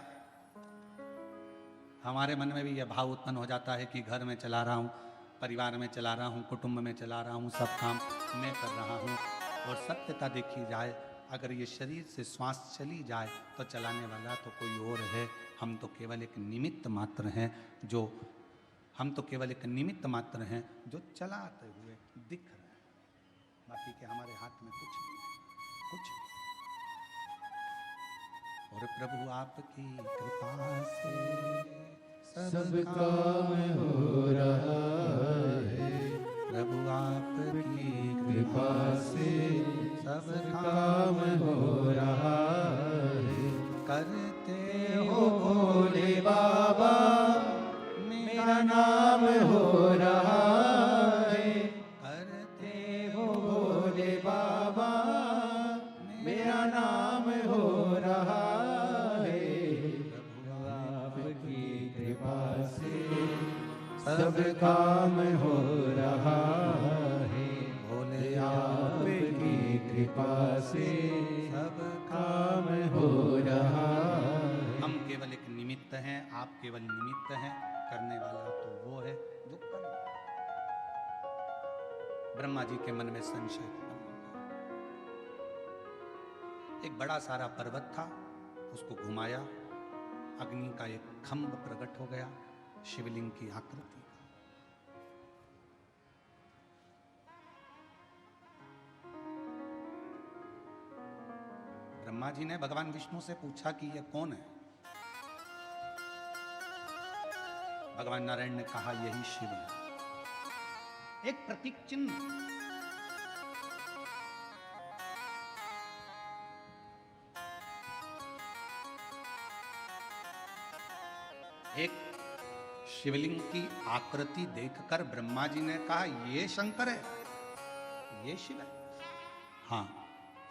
हमारे मन में भी यह भाव उत्पन्न हो जाता है कि घर में चला रहा हूं, परिवार में चला रहा हूँ, कुटुंब में चला रहा हूँ, सब काम मैं कर रहा हूँ। और सत्यता देखी जाए, अगर ये शरीर से श्वास चली जाए तो चलाने वाला तो कोई और है। हम तो केवल एक निमित्त मात्र हैं, जो हम तो केवल एक निमित्त मात्र हैं जो चलाते हुए दिख रहे हैं। बाकी के हमारे हाथ में कुछ नहीं, कुछ नहीं। और प्रभु आपकी कृपा से सब काम हो रहा है। प्रभु आपकी कृपा से सब काम हो रहा है। करते हो भोले बाबा मेरा नाम हो रहा है। करते हो भोले बाबा मेरा नाम हो रहा है। आपकी कृपा से सब काम हो रहा है। भोले आपकी कृपा से सब काम हो रहा है। हम केवल एक निमित्त हैं, आप केवल निमित्त हैं, करने वाला तो वो है जो कर रहा है। ब्रह्मा जी के मन में संशय उत्पन्न हो गया। एक बड़ा सारा पर्वत था, उसको घुमाया, अग्नि का एक खंभ प्रकट हो गया, शिवलिंग की आकृति का। ब्रह्मा जी ने भगवान विष्णु से पूछा कि यह कौन है? भगवान नारायण ने कहा यही शिव है। एक प्रतीक चिन्ह, एक शिवलिंग की आकृति देखकर ब्रह्मा जी ने कहा ये शंकर है, ये शिव है। हाँ,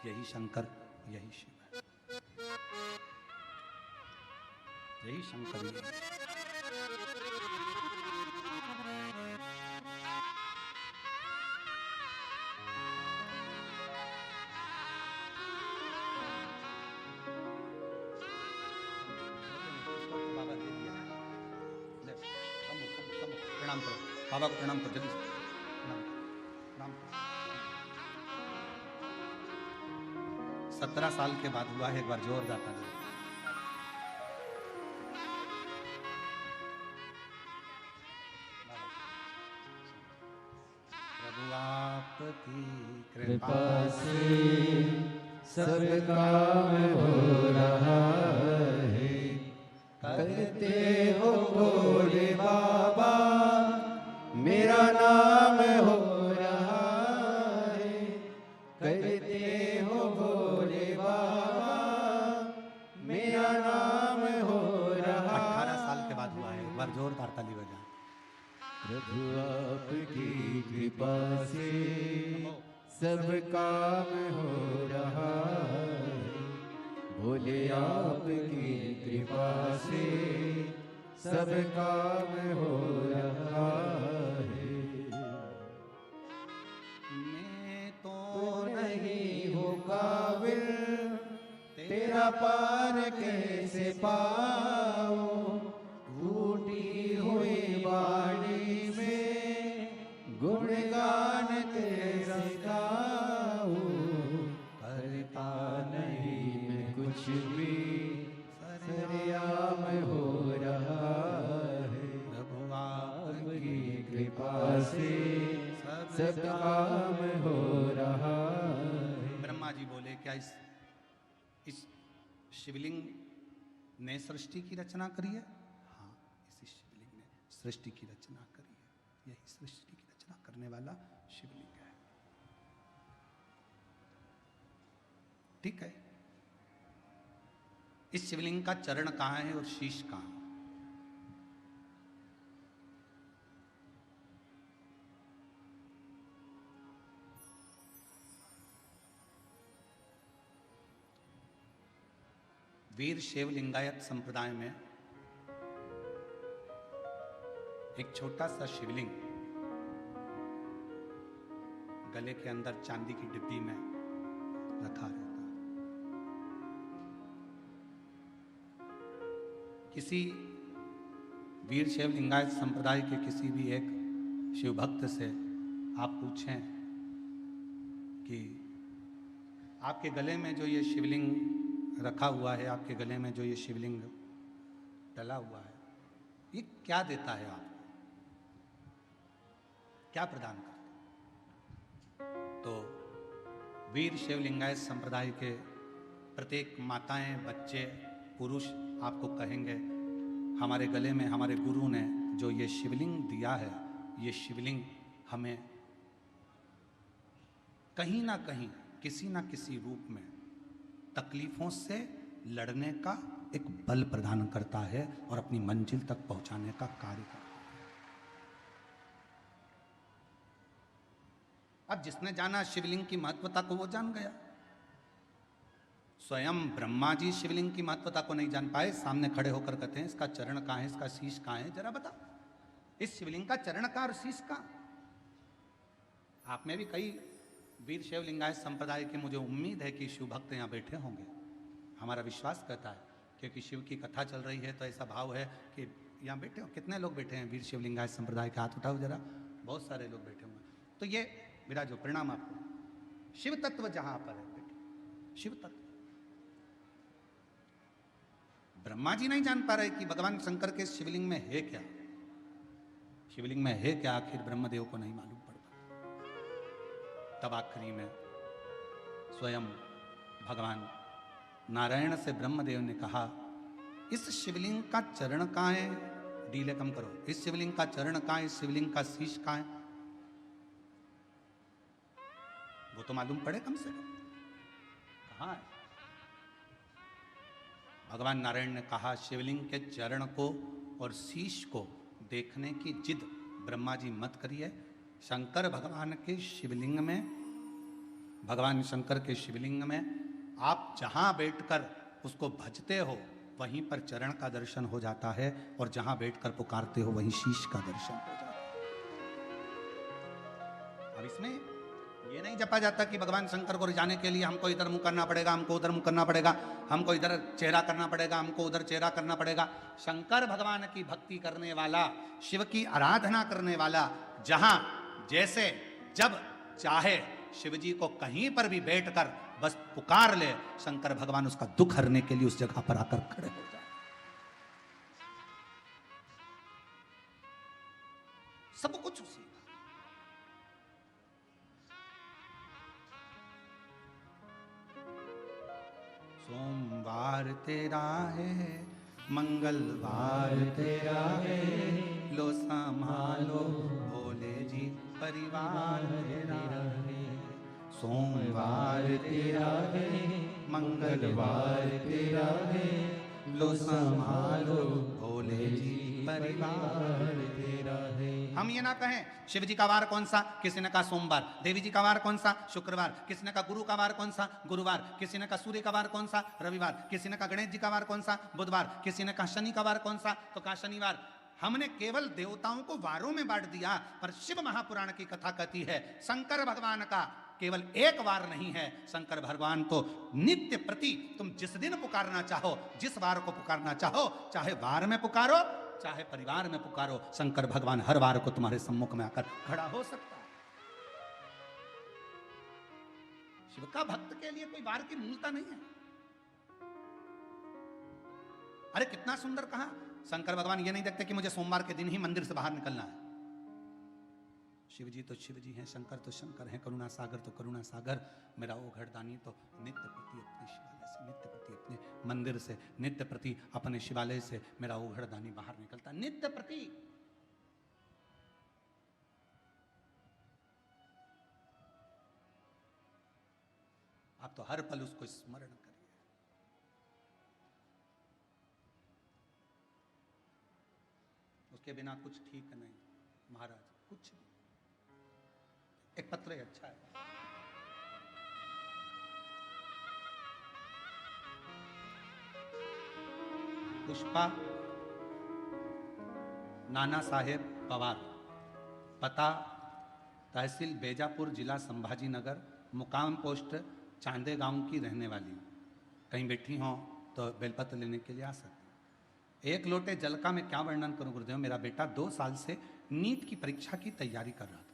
यही शंकर, यही शिव है, यही शंकर, यही। बाबा दे दिया, प्रणाम करो बाबा को, प्रणाम करो जल्दी से, प्रणाम प्रणाम। 17 साल के बाद हुआ है, एक बार जोरदार ताली। प्रभु आपकी कृपा से सब काम हो रहा है। करते हो भोले बाबा मेरा नाम हो रहा है। करते हो भोले बाबा मेरा नाम हो रहा। 18 साल के बाद हुआ है, एक बार जोरदार ताली बजा। प्रभु आपकी कृपा से सब काम हो रहा है। भोले आपकी कृपा से सब काम हो रहा है। तेरा पार कैसे पाओ, फूटी हुई बाड़ी में गुणगान तेरा गाऊं, करता नहीं मैं कुछ भी, सरेआम हो रहा है, प्रभु आपकी कृपा से सब काम हो रहा है। ब्रह्मा जी बोले क्या इस शिवलिंग ने सृष्टि की रचना करी है? हाँ, इसी शिवलिंग ने सृष्टि की रचना करी है। यही सृष्टि की रचना करने वाला शिवलिंग है। ठीक है, इस शिवलिंग का चरण कहां है और शीश कहां है? वीर शैव लिंगायत संप्रदाय में एक छोटा सा शिवलिंग गले के अंदर चांदी की डिब्बी में रखा रहता है। किसी वीर शैव लिंगायत संप्रदाय के किसी भी एक शिव भक्त से आप पूछें कि आपके गले में जो ये शिवलिंग रखा हुआ है, आपके गले में जो ये शिवलिंग डला हुआ है, ये क्या देता है आपको, क्या प्रदान करता है? तो वीर शैव लिंगायत संप्रदाय के प्रत्येक माताएं, बच्चे, पुरुष आपको कहेंगे हमारे गले में हमारे गुरु ने जो ये शिवलिंग दिया है, ये शिवलिंग हमें कहीं ना कहीं किसी ना किसी रूप में तकलीफों से लड़ने का एक बल प्रदान करता है और अपनी मंजिल तक पहुंचाने का कार्य करता है। अब जिसने जाना शिवलिंग की महत्वता को वो जान गया। स्वयं ब्रह्मा जी शिवलिंग की महत्वता को नहीं जान पाए, सामने खड़े होकर कहते हैं इसका चरण कहां है, इसका शीश कहां है, जरा बता इस शिवलिंग का चरण कहां और शीश कहां? आप में भी कई वीर शैव लिंगायत संप्रदाय के मुझे उम्मीद है कि शिव भक्त यहाँ बैठे होंगे। हमारा विश्वास कहता है क्योंकि शिव की कथा चल रही है तो ऐसा भाव है कि यहाँ बैठे हो। कितने लोग बैठे हैं वीर शैव लिंगायत संप्रदाय के? हाथ उठाओ जरा, बहुत सारे लोग बैठे हुए। तो ये मेरा जो परिणाम आपको, शिव तत्व जहां पर है बेटे, शिव तत्व। ब्रह्मा जी नहीं जान पा रहे कि भगवान शंकर के शिवलिंग में है क्या, शिवलिंग में है क्या, आखिर ब्रह्मदेव को नहीं मालूम पड़ता। तब आखिरी में स्वयं भगवान नारायण से ब्रह्मदेव ने कहा इस शिवलिंग का चरण कहां है, डीले कम करो, इस शिवलिंग का चरण कहां है, इस शिवलिंग का शीश कहां है, वो तो मालूम पड़े कम से कम कहां है। भगवान नारायण ने कहा शिवलिंग के चरण को और शीश को देखने की जिद ब्रह्मा जी मत करिए। शंकर भगवान के शिवलिंग में, भगवान शंकर के शिवलिंग में आप जहां बैठकर उसको भजते हो वहीं पर चरण का दर्शन हो जाता है और जहां बैठकर पुकारते हो वहीं शीश का दर्शन हो जाता है। अब इसमें ये नहीं जपा जाता कि भगवान शंकर को रिझाने के लिए हमको इधर मुंह करना पड़ेगा, हमको उधर मुंह करना पड़ेगा, हमको इधर चेहरा करना पड़ेगा, हमको उधर चेहरा करना पड़ेगा। शंकर भगवान की भक्ति करने वाला, शिव की आराधना करने वाला जहां जैसे जब चाहे शिव जी को कहीं पर भी बैठकर बस पुकार ले, शंकर भगवान उसका दुख हरने के लिए उस जगह पर आकर खड़े हो जाए। सब कुछ उसी का। सोमवार तेरा है, मंगलवार तेरा है, लो संभालो भोले जी परिवार तेरा है। सोमवार तेरा है, मंगलवार तेरा है, लो संभालो भोले जी परिवार तेरा है। हम ये ना कहें शिव जी का वार कौन सा, किसी ने कहा सोमवार, देवी जी का वार कौन सा, शुक्रवार, किसी ने कहा गुरु का वार कौन सा, गुरुवार, किसी ने कहा सूर्य का वार कौन सा, रविवार, किसी ने कहा गणेश जी का वार कौन सा, बुधवार, किसी ने कहा शनि का वार कौन सा, तो कहा शनिवार। हमने केवल देवताओं को वारों में बांट दिया, पर शिव महापुराण की कथा कहती है शंकर भगवान का केवल एक बार नहीं है। शंकर भगवान को नित्य प्रति तुम जिस दिन पुकारना चाहो, जिस वार को पुकारना चाहो, चाहे वार में पुकारो चाहे परिवार में पुकारो, शंकर भगवान हर वार को तुम्हारे सम्मुख में आकर खड़ा हो सकता है। शिव का भक्त के लिए कोई वार की मूलता नहीं है। अरे कितना सुंदर कहा, शंकर भगवान ये नहीं देखते कि मुझे सोमवार के दिन ही मंदिर से बाहर निकलना है। शिव जी तो शिव जी हैं, शंकर तो शंकर हैं, करुणा सागर तो करुणा सागर, मेरा ओघड़दानी तो नित्य प्रति अपने शिवालय से, नित्य प्रति अपने मंदिर से, नित्य प्रति अपने शिवालय से मेरा ओघड़दानी बाहर निकलता, नित्य प्रति। आप तो हर पल उसको स्मरण करिए। उसके बिना कुछ ठीक नहीं महाराज, कुछ नहीं। एक पत्र अच्छा है। पुष्पा नाना साहेब पवार, पता तहसील बेजापुर, जिला संभाजी नगर, मुकाम पोस्ट चांदे गांव की रहने वाली। कहीं बैठी हो तो बेलपत्र लेने के लिए आ सकते। एक लोटे जल का मैं क्या वर्णन करूं गुरुदेव। मेरा बेटा 2 साल से नीट की परीक्षा की तैयारी कर रहा था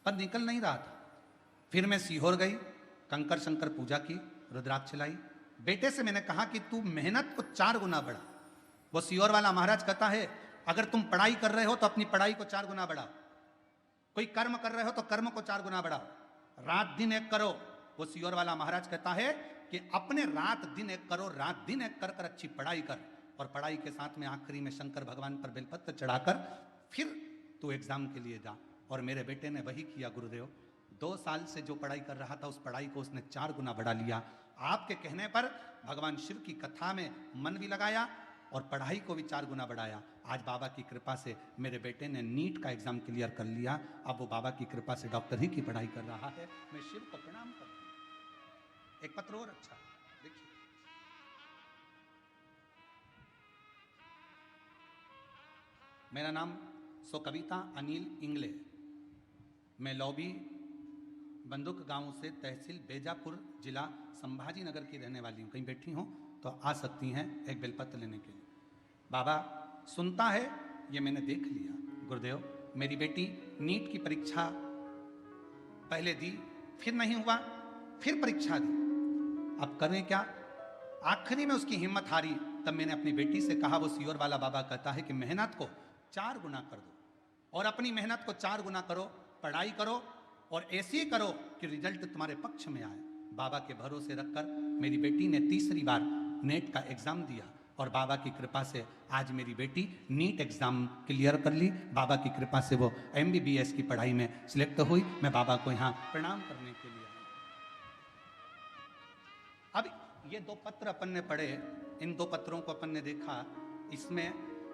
पर निकल नहीं रहा था। फिर मैं सीहोर गई, कंकर शंकर पूजा की, रुद्राक्ष लाई। बेटे से मैंने कहा कि तू मेहनत को 4 गुना बढ़ा। वो सीहोर वाला महाराज कहता है अगर तुम पढ़ाई कर रहे हो तो अपनी पढ़ाई को 4 गुना बढ़ाओ, कोई कर्म कर रहे हो तो कर्म को 4 गुना बढ़ाओ, रात दिन एक करो। वो सीहोर वाला महाराज कहता है कि अपने रात दिन एक करो, रात दिन एक कर कर अच्छी पढ़ाई कर, और पढ़ाई के साथ में आखिरी में शंकर भगवान पर बेलपत्र चढ़ाकर फिर तू एग्जाम के लिए जा। और मेरे बेटे ने वही किया गुरुदेव। 2 साल से जो पढ़ाई कर रहा था उस पढ़ाई को उसने 4 गुना बढ़ा लिया। आपके कहने पर भगवान शिव की कथा में मन भी लगाया और पढ़ाई को भी 4 गुना बढ़ाया। आज बाबा की कृपा से मेरे बेटे ने नीट का एग्जाम क्लियर कर लिया। अब वो बाबा की कृपा से डॉक्टर ही की पढ़ाई कर रहा है। मैं शिव को प्रणाम करता हूं। एक पत्र और अच्छा देखिए। मेरा नाम सो कविता अनिल इंगले, मैं लौबी बंदूक गांव से तहसील बेजापुर, जिला संभाजी नगर की रहने वाली हूँ। कहीं बैठी हूँ तो आ सकती हैं एक बेलपत्र लेने के लिए। बाबा सुनता है ये मैंने देख लिया गुरुदेव। मेरी बेटी नीट की परीक्षा पहले दी, फिर नहीं हुआ, फिर परीक्षा दी। अब करें क्या? आखिरी में उसकी हिम्मत हारी। तब मैंने अपनी बेटी से कहा, वो सीहोर वाला बाबा कहता है कि मेहनत को 4 गुना कर दो, और अपनी मेहनत को 4 गुना करो, पढ़ाई करो और ऐसी करो कि रिजल्ट तुम्हारे पक्ष में आए। बाबा के भरोसे रखकर मेरी बेटी ने तीसरी बार नेट का एग्जाम दिया और बाबा की कृपा से आज मेरी बेटी नीट एग्जाम क्लियर कर ली। बाबा की कृपा से वो MBBS की पढ़ाई में सिलेक्ट हुई। मैं बाबा को यहाँ प्रणाम करने के लिए आया। अब ये 2 पत्र अपन ने पढ़े, इन 2 पत्रों को अपन ने देखा। इसमें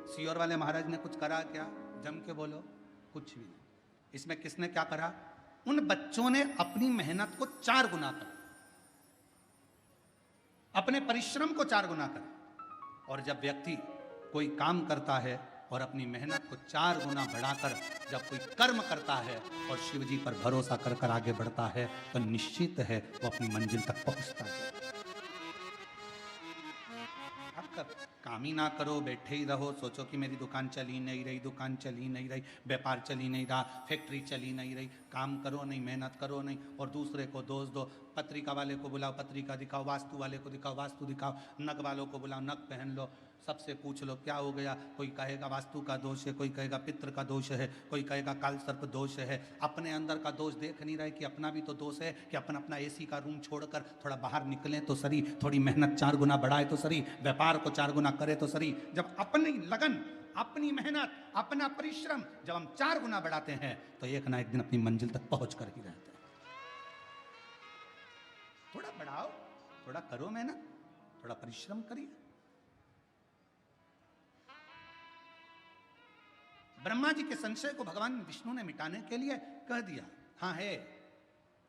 सीहोर वाले महाराज ने कुछ करा क्या? जम के बोलो, कुछ भी नहीं। इसमें किसने क्या करा? उन बच्चों ने अपनी मेहनत को 4 गुना करा, अपने परिश्रम को 4 गुना करा। और जब व्यक्ति कोई काम करता है और अपनी मेहनत को 4 गुना बढ़ाकर जब कोई कर्म करता है और शिव जी पर भरोसा कर कर आगे बढ़ता है तो निश्चित है वो अपनी मंजिल तक पहुंचता है। आपका काम ही ना करो, बैठे ही रहो, सोचो कि मेरी दुकान चली नहीं रही, दुकान चली नहीं रही, व्यापार चली नहीं रहा, फैक्ट्री चली नहीं रही। काम करो नहीं, मेहनत करो नहीं और दूसरे को दोष दो। पत्रिका वाले को बुलाओ, पत्रिका दिखाओ, वास्तु वाले को दिखाओ, वास्तु दिखाओ, नग वालों को बुलाओ, नग पहन लो, सबसे पूछ लो क्या हो गया। कोई कहेगा वास्तु का दोष है, कोई कहेगा पितृ का दोष है, कोई कहेगा काल सर्प दोष है। अपने अंदर का दोष देख नहीं रहे कि अपना भी तो दोष है, कि अपना अपना AC का रूम छोड़कर थोड़ा बाहर निकलें तो सही, थोड़ी मेहनत 4 गुना बढ़ाए तो सही, व्यापार को 4 गुना करे तो सही। जब अपनी लगन, अपनी मेहनत, अपना परिश्रम जब हम 4 गुना बढ़ाते हैं तो एक ना एक दिन अपनी मंजिल तक पहुंच कर ही रहते हैं। थोड़ा बढ़ाओ, थोड़ा करो मेहनत, थोड़ा परिश्रम करिए। ब्रह्मा जी के संशय को भगवान विष्णु ने मिटाने के लिए कह दिया, हाँ है,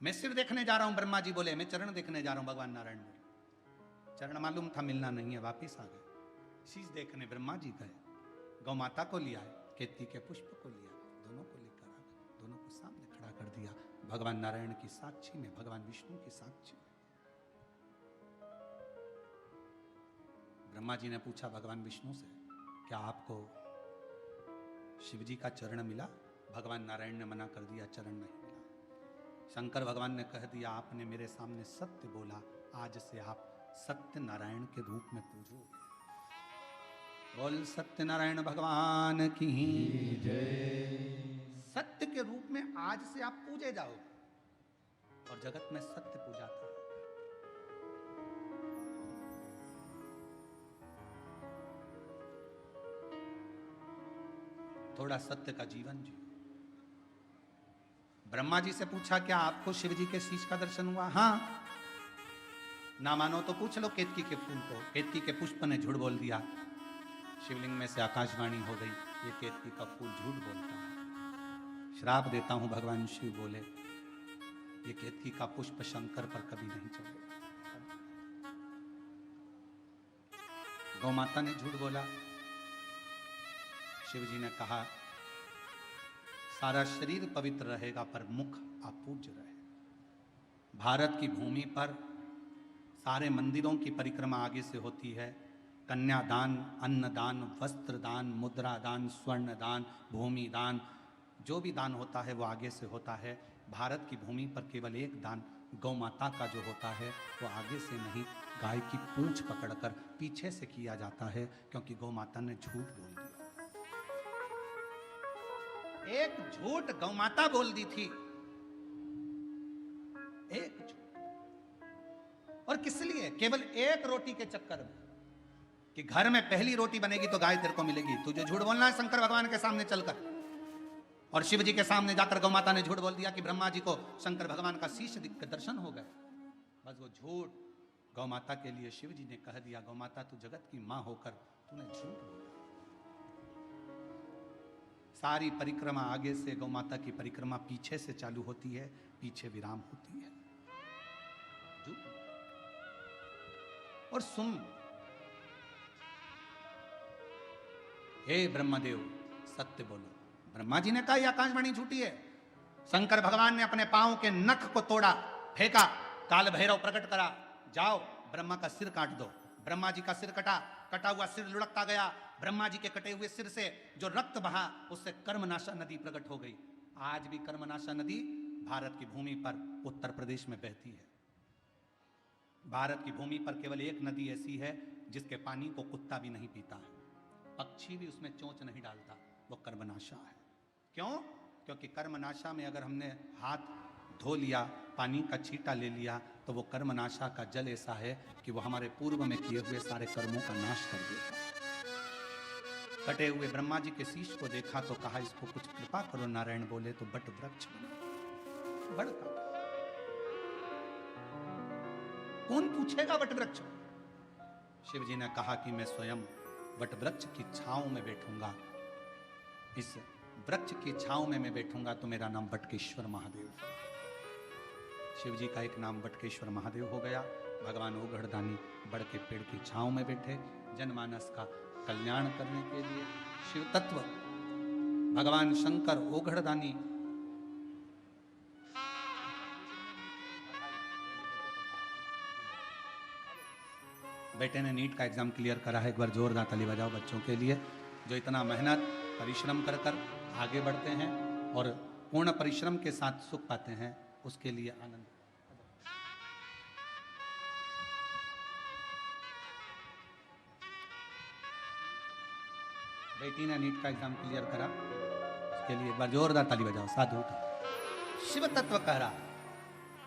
मैं सिर देखने जा रहा हूं। ब्रह्मा जी बोले मैं चरण देखने जा रहा हूं। भगवान नारायण बोले चरण मालूम था मिलना नहीं है, वापिस आ गए। शीश देखने ब्रह्मा जी गए, गौ माता को लिया, केतकी के पुष्प को लिया, दोनों को लेकर आ गए, दोनों को सामने खड़ा कर दिया। भगवान नारायण की साक्षी में, भगवान विष्णु की साक्षी में। ब्रह्मा जी ने पूछा भगवान विष्णु से, क्या आपको शिव जी का चरण मिला? भगवान नारायण ने मना कर दिया, चरण नहीं मिला। शंकर भगवान ने कह दिया, आपने मेरे सामने सत्य बोला, आज से आप सत्य नारायण के रूप में पूजोगे। बोल सत्यनारायण भगवान की जय। सत्य के रूप में आज से आप पूजे जाओगे और जगत में सत्य पूजाता है। थोड़ा सत्य का जीवन जियो। ब्रह्मा जी से पूछा, क्या आपको शिव जी के शीश का दर्शन हुआ? हाँ। ना मानो तो पूछ लो केतकी के फूल को। केतकी के पुष्प ने झूठ बोल दिया। शिवलिंग में से आकाशवाणी हो गई, ये केतकी का फूल झूठ बोलता है। श्राप देता हूं, भगवान शिव बोले, ये केतकी का पुष्प शंकर पर कभी नहीं चढ़ेगा। गौ माता ने झूठ बोला। शिव जी ने कहा, सारा शरीर पवित्र रहेगा पर मुख अपूज्य रहे। भारत की भूमि पर सारे मंदिरों की परिक्रमा आगे से होती है। कन्यादान, अन्नदान, वस्त्र दान, मुद्रा दान, स्वर्ण दान, भूमि दान, जो भी दान होता है वो आगे से होता है। भारत की भूमि पर केवल एक दान गौ माता का जो होता है वो आगे से नहीं, गाय की पूंछ पकड़कर पीछे से किया जाता है, क्योंकि गौ माता ने झूठ बोल दिया। एक झूठ गौ माता बोल दी थी, एक झूठ। और किस लिए? केवल एक रोटी के चक्कर में, कि घर में पहली रोटी बनेगी तो गाय तेरे को मिलेगी। तुझे झूठ बोलना है शंकर भगवान के सामने चलकर। और शिव जी के सामने जाकर गौ माता ने झूठ बोल दिया कि ब्रह्मा जी को शंकर भगवान का शीश दिख के दर्शन हो गए। बस वो झूठ गौ माता के लिए शिव जी ने कह दिया, गौ माता तू जगत की मां होकर तूने झूठ बोला। सारी परिक्रमा आगे से, गौ माता की परिक्रमा पीछे से चालू होती है, पीछे विराम होती है। झूठ। और सुन, हे ब्रह्मदेव सत्य बोलो। ब्रह्मा जी ने कहा यह आकाशवाणी झूठी है। शंकर भगवान ने अपने पांव के नख को तोड़ा, फेंका, काल भैरव प्रकट करा, जाओ ब्रह्मा का सिर काट दो। ब्रह्मा जी का सिर कटा, कटा हुआ सिर लुढ़कता गया। ब्रह्मा जी के कटे हुए सिर से जो रक्त बहा, उससे कर्मनाशा नदी प्रकट हो गई। आज भी कर्मनाशा नदी भारत की भूमि पर उत्तर प्रदेश में बहती है। भारत की भूमि पर केवल एक नदी ऐसी है जिसके पानी को कुत्ता भी नहीं पीता है, पक्षी भी उसमें चोंच नहीं डालता, वो कर्मनाशा है। क्यों? क्योंकि कर्मनाशा में अगर हमने हाथ धो लिया, पानी का छींटा ले लिया, तो वो कर्मनाशा का जल ऐसा है कि वो हमारे पूर्व में किए हुए सारे कर्मों का नाश कर देता। कटे हुए ब्रह्मा जी के शीश को देखा तो कहा, इसको कुछ कृपा करो। नारायण बोले तो बट वृक्ष बना। बड़ का कौन पूछेगा वट वृक्ष? शिव जी ने कहा कि मैं स्वयं वट वृक्ष की छांव में बैठूंगा। इस वृक्ष की छांव में मैं बैठूंगा तो मेरा नाम बटकेश्वर महादेव। शिव जी का एक नाम बटकेश्वर महादेव हो गया। भगवान ओघड़दानी बड़ के पेड़ की छांव में बैठे, जनमानस का कल्याण करने के लिए। शिव तत्व भगवान शंकर ओघड़दानी बेटे ने नीट का एग्जाम क्लियर करा है। एक बार जोरदार ताली बजाओ बच्चों के लिए, जो इतना मेहनत परिश्रम कर कर आगे बढ़ते हैं और पूर्ण परिश्रम के साथ सुख पाते हैं, उसके लिए आनंद। बेटी ने नीट का एग्जाम क्लियर करा, उसके लिए एक बार जोरदार ताली बजाओ। साधु शिव तत्व कह रहा,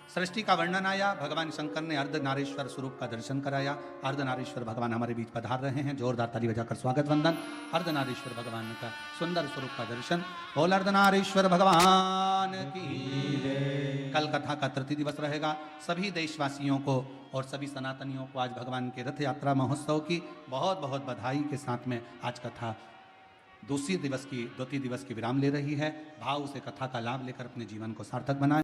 सृष्टि का वर्णन आया। भगवान शंकर ने अर्धनारीश्वर स्वरूप का दर्शन कराया। अर्धनारीश्वर भगवान हमारे बीच पधार रहे हैं। जोरदार ताली बजाकर स्वागत वंदन। अर्धनारीश्वर भगवान का सुंदर स्वरूप का दर्शन। बोल अर्धनारीश्वर भगवान की। कल कथा का तृतीय दिवस रहेगा। सभी देशवासियों को और सभी सनातनियों को आज भगवान के रथ यात्रा महोत्सव की बहुत बहुत बधाई के साथ में आज कथा द्वितीय दिवस की विराम ले रही है। भाव से कथा का लाभ लेकर अपने जीवन को सार्थक बनाएं।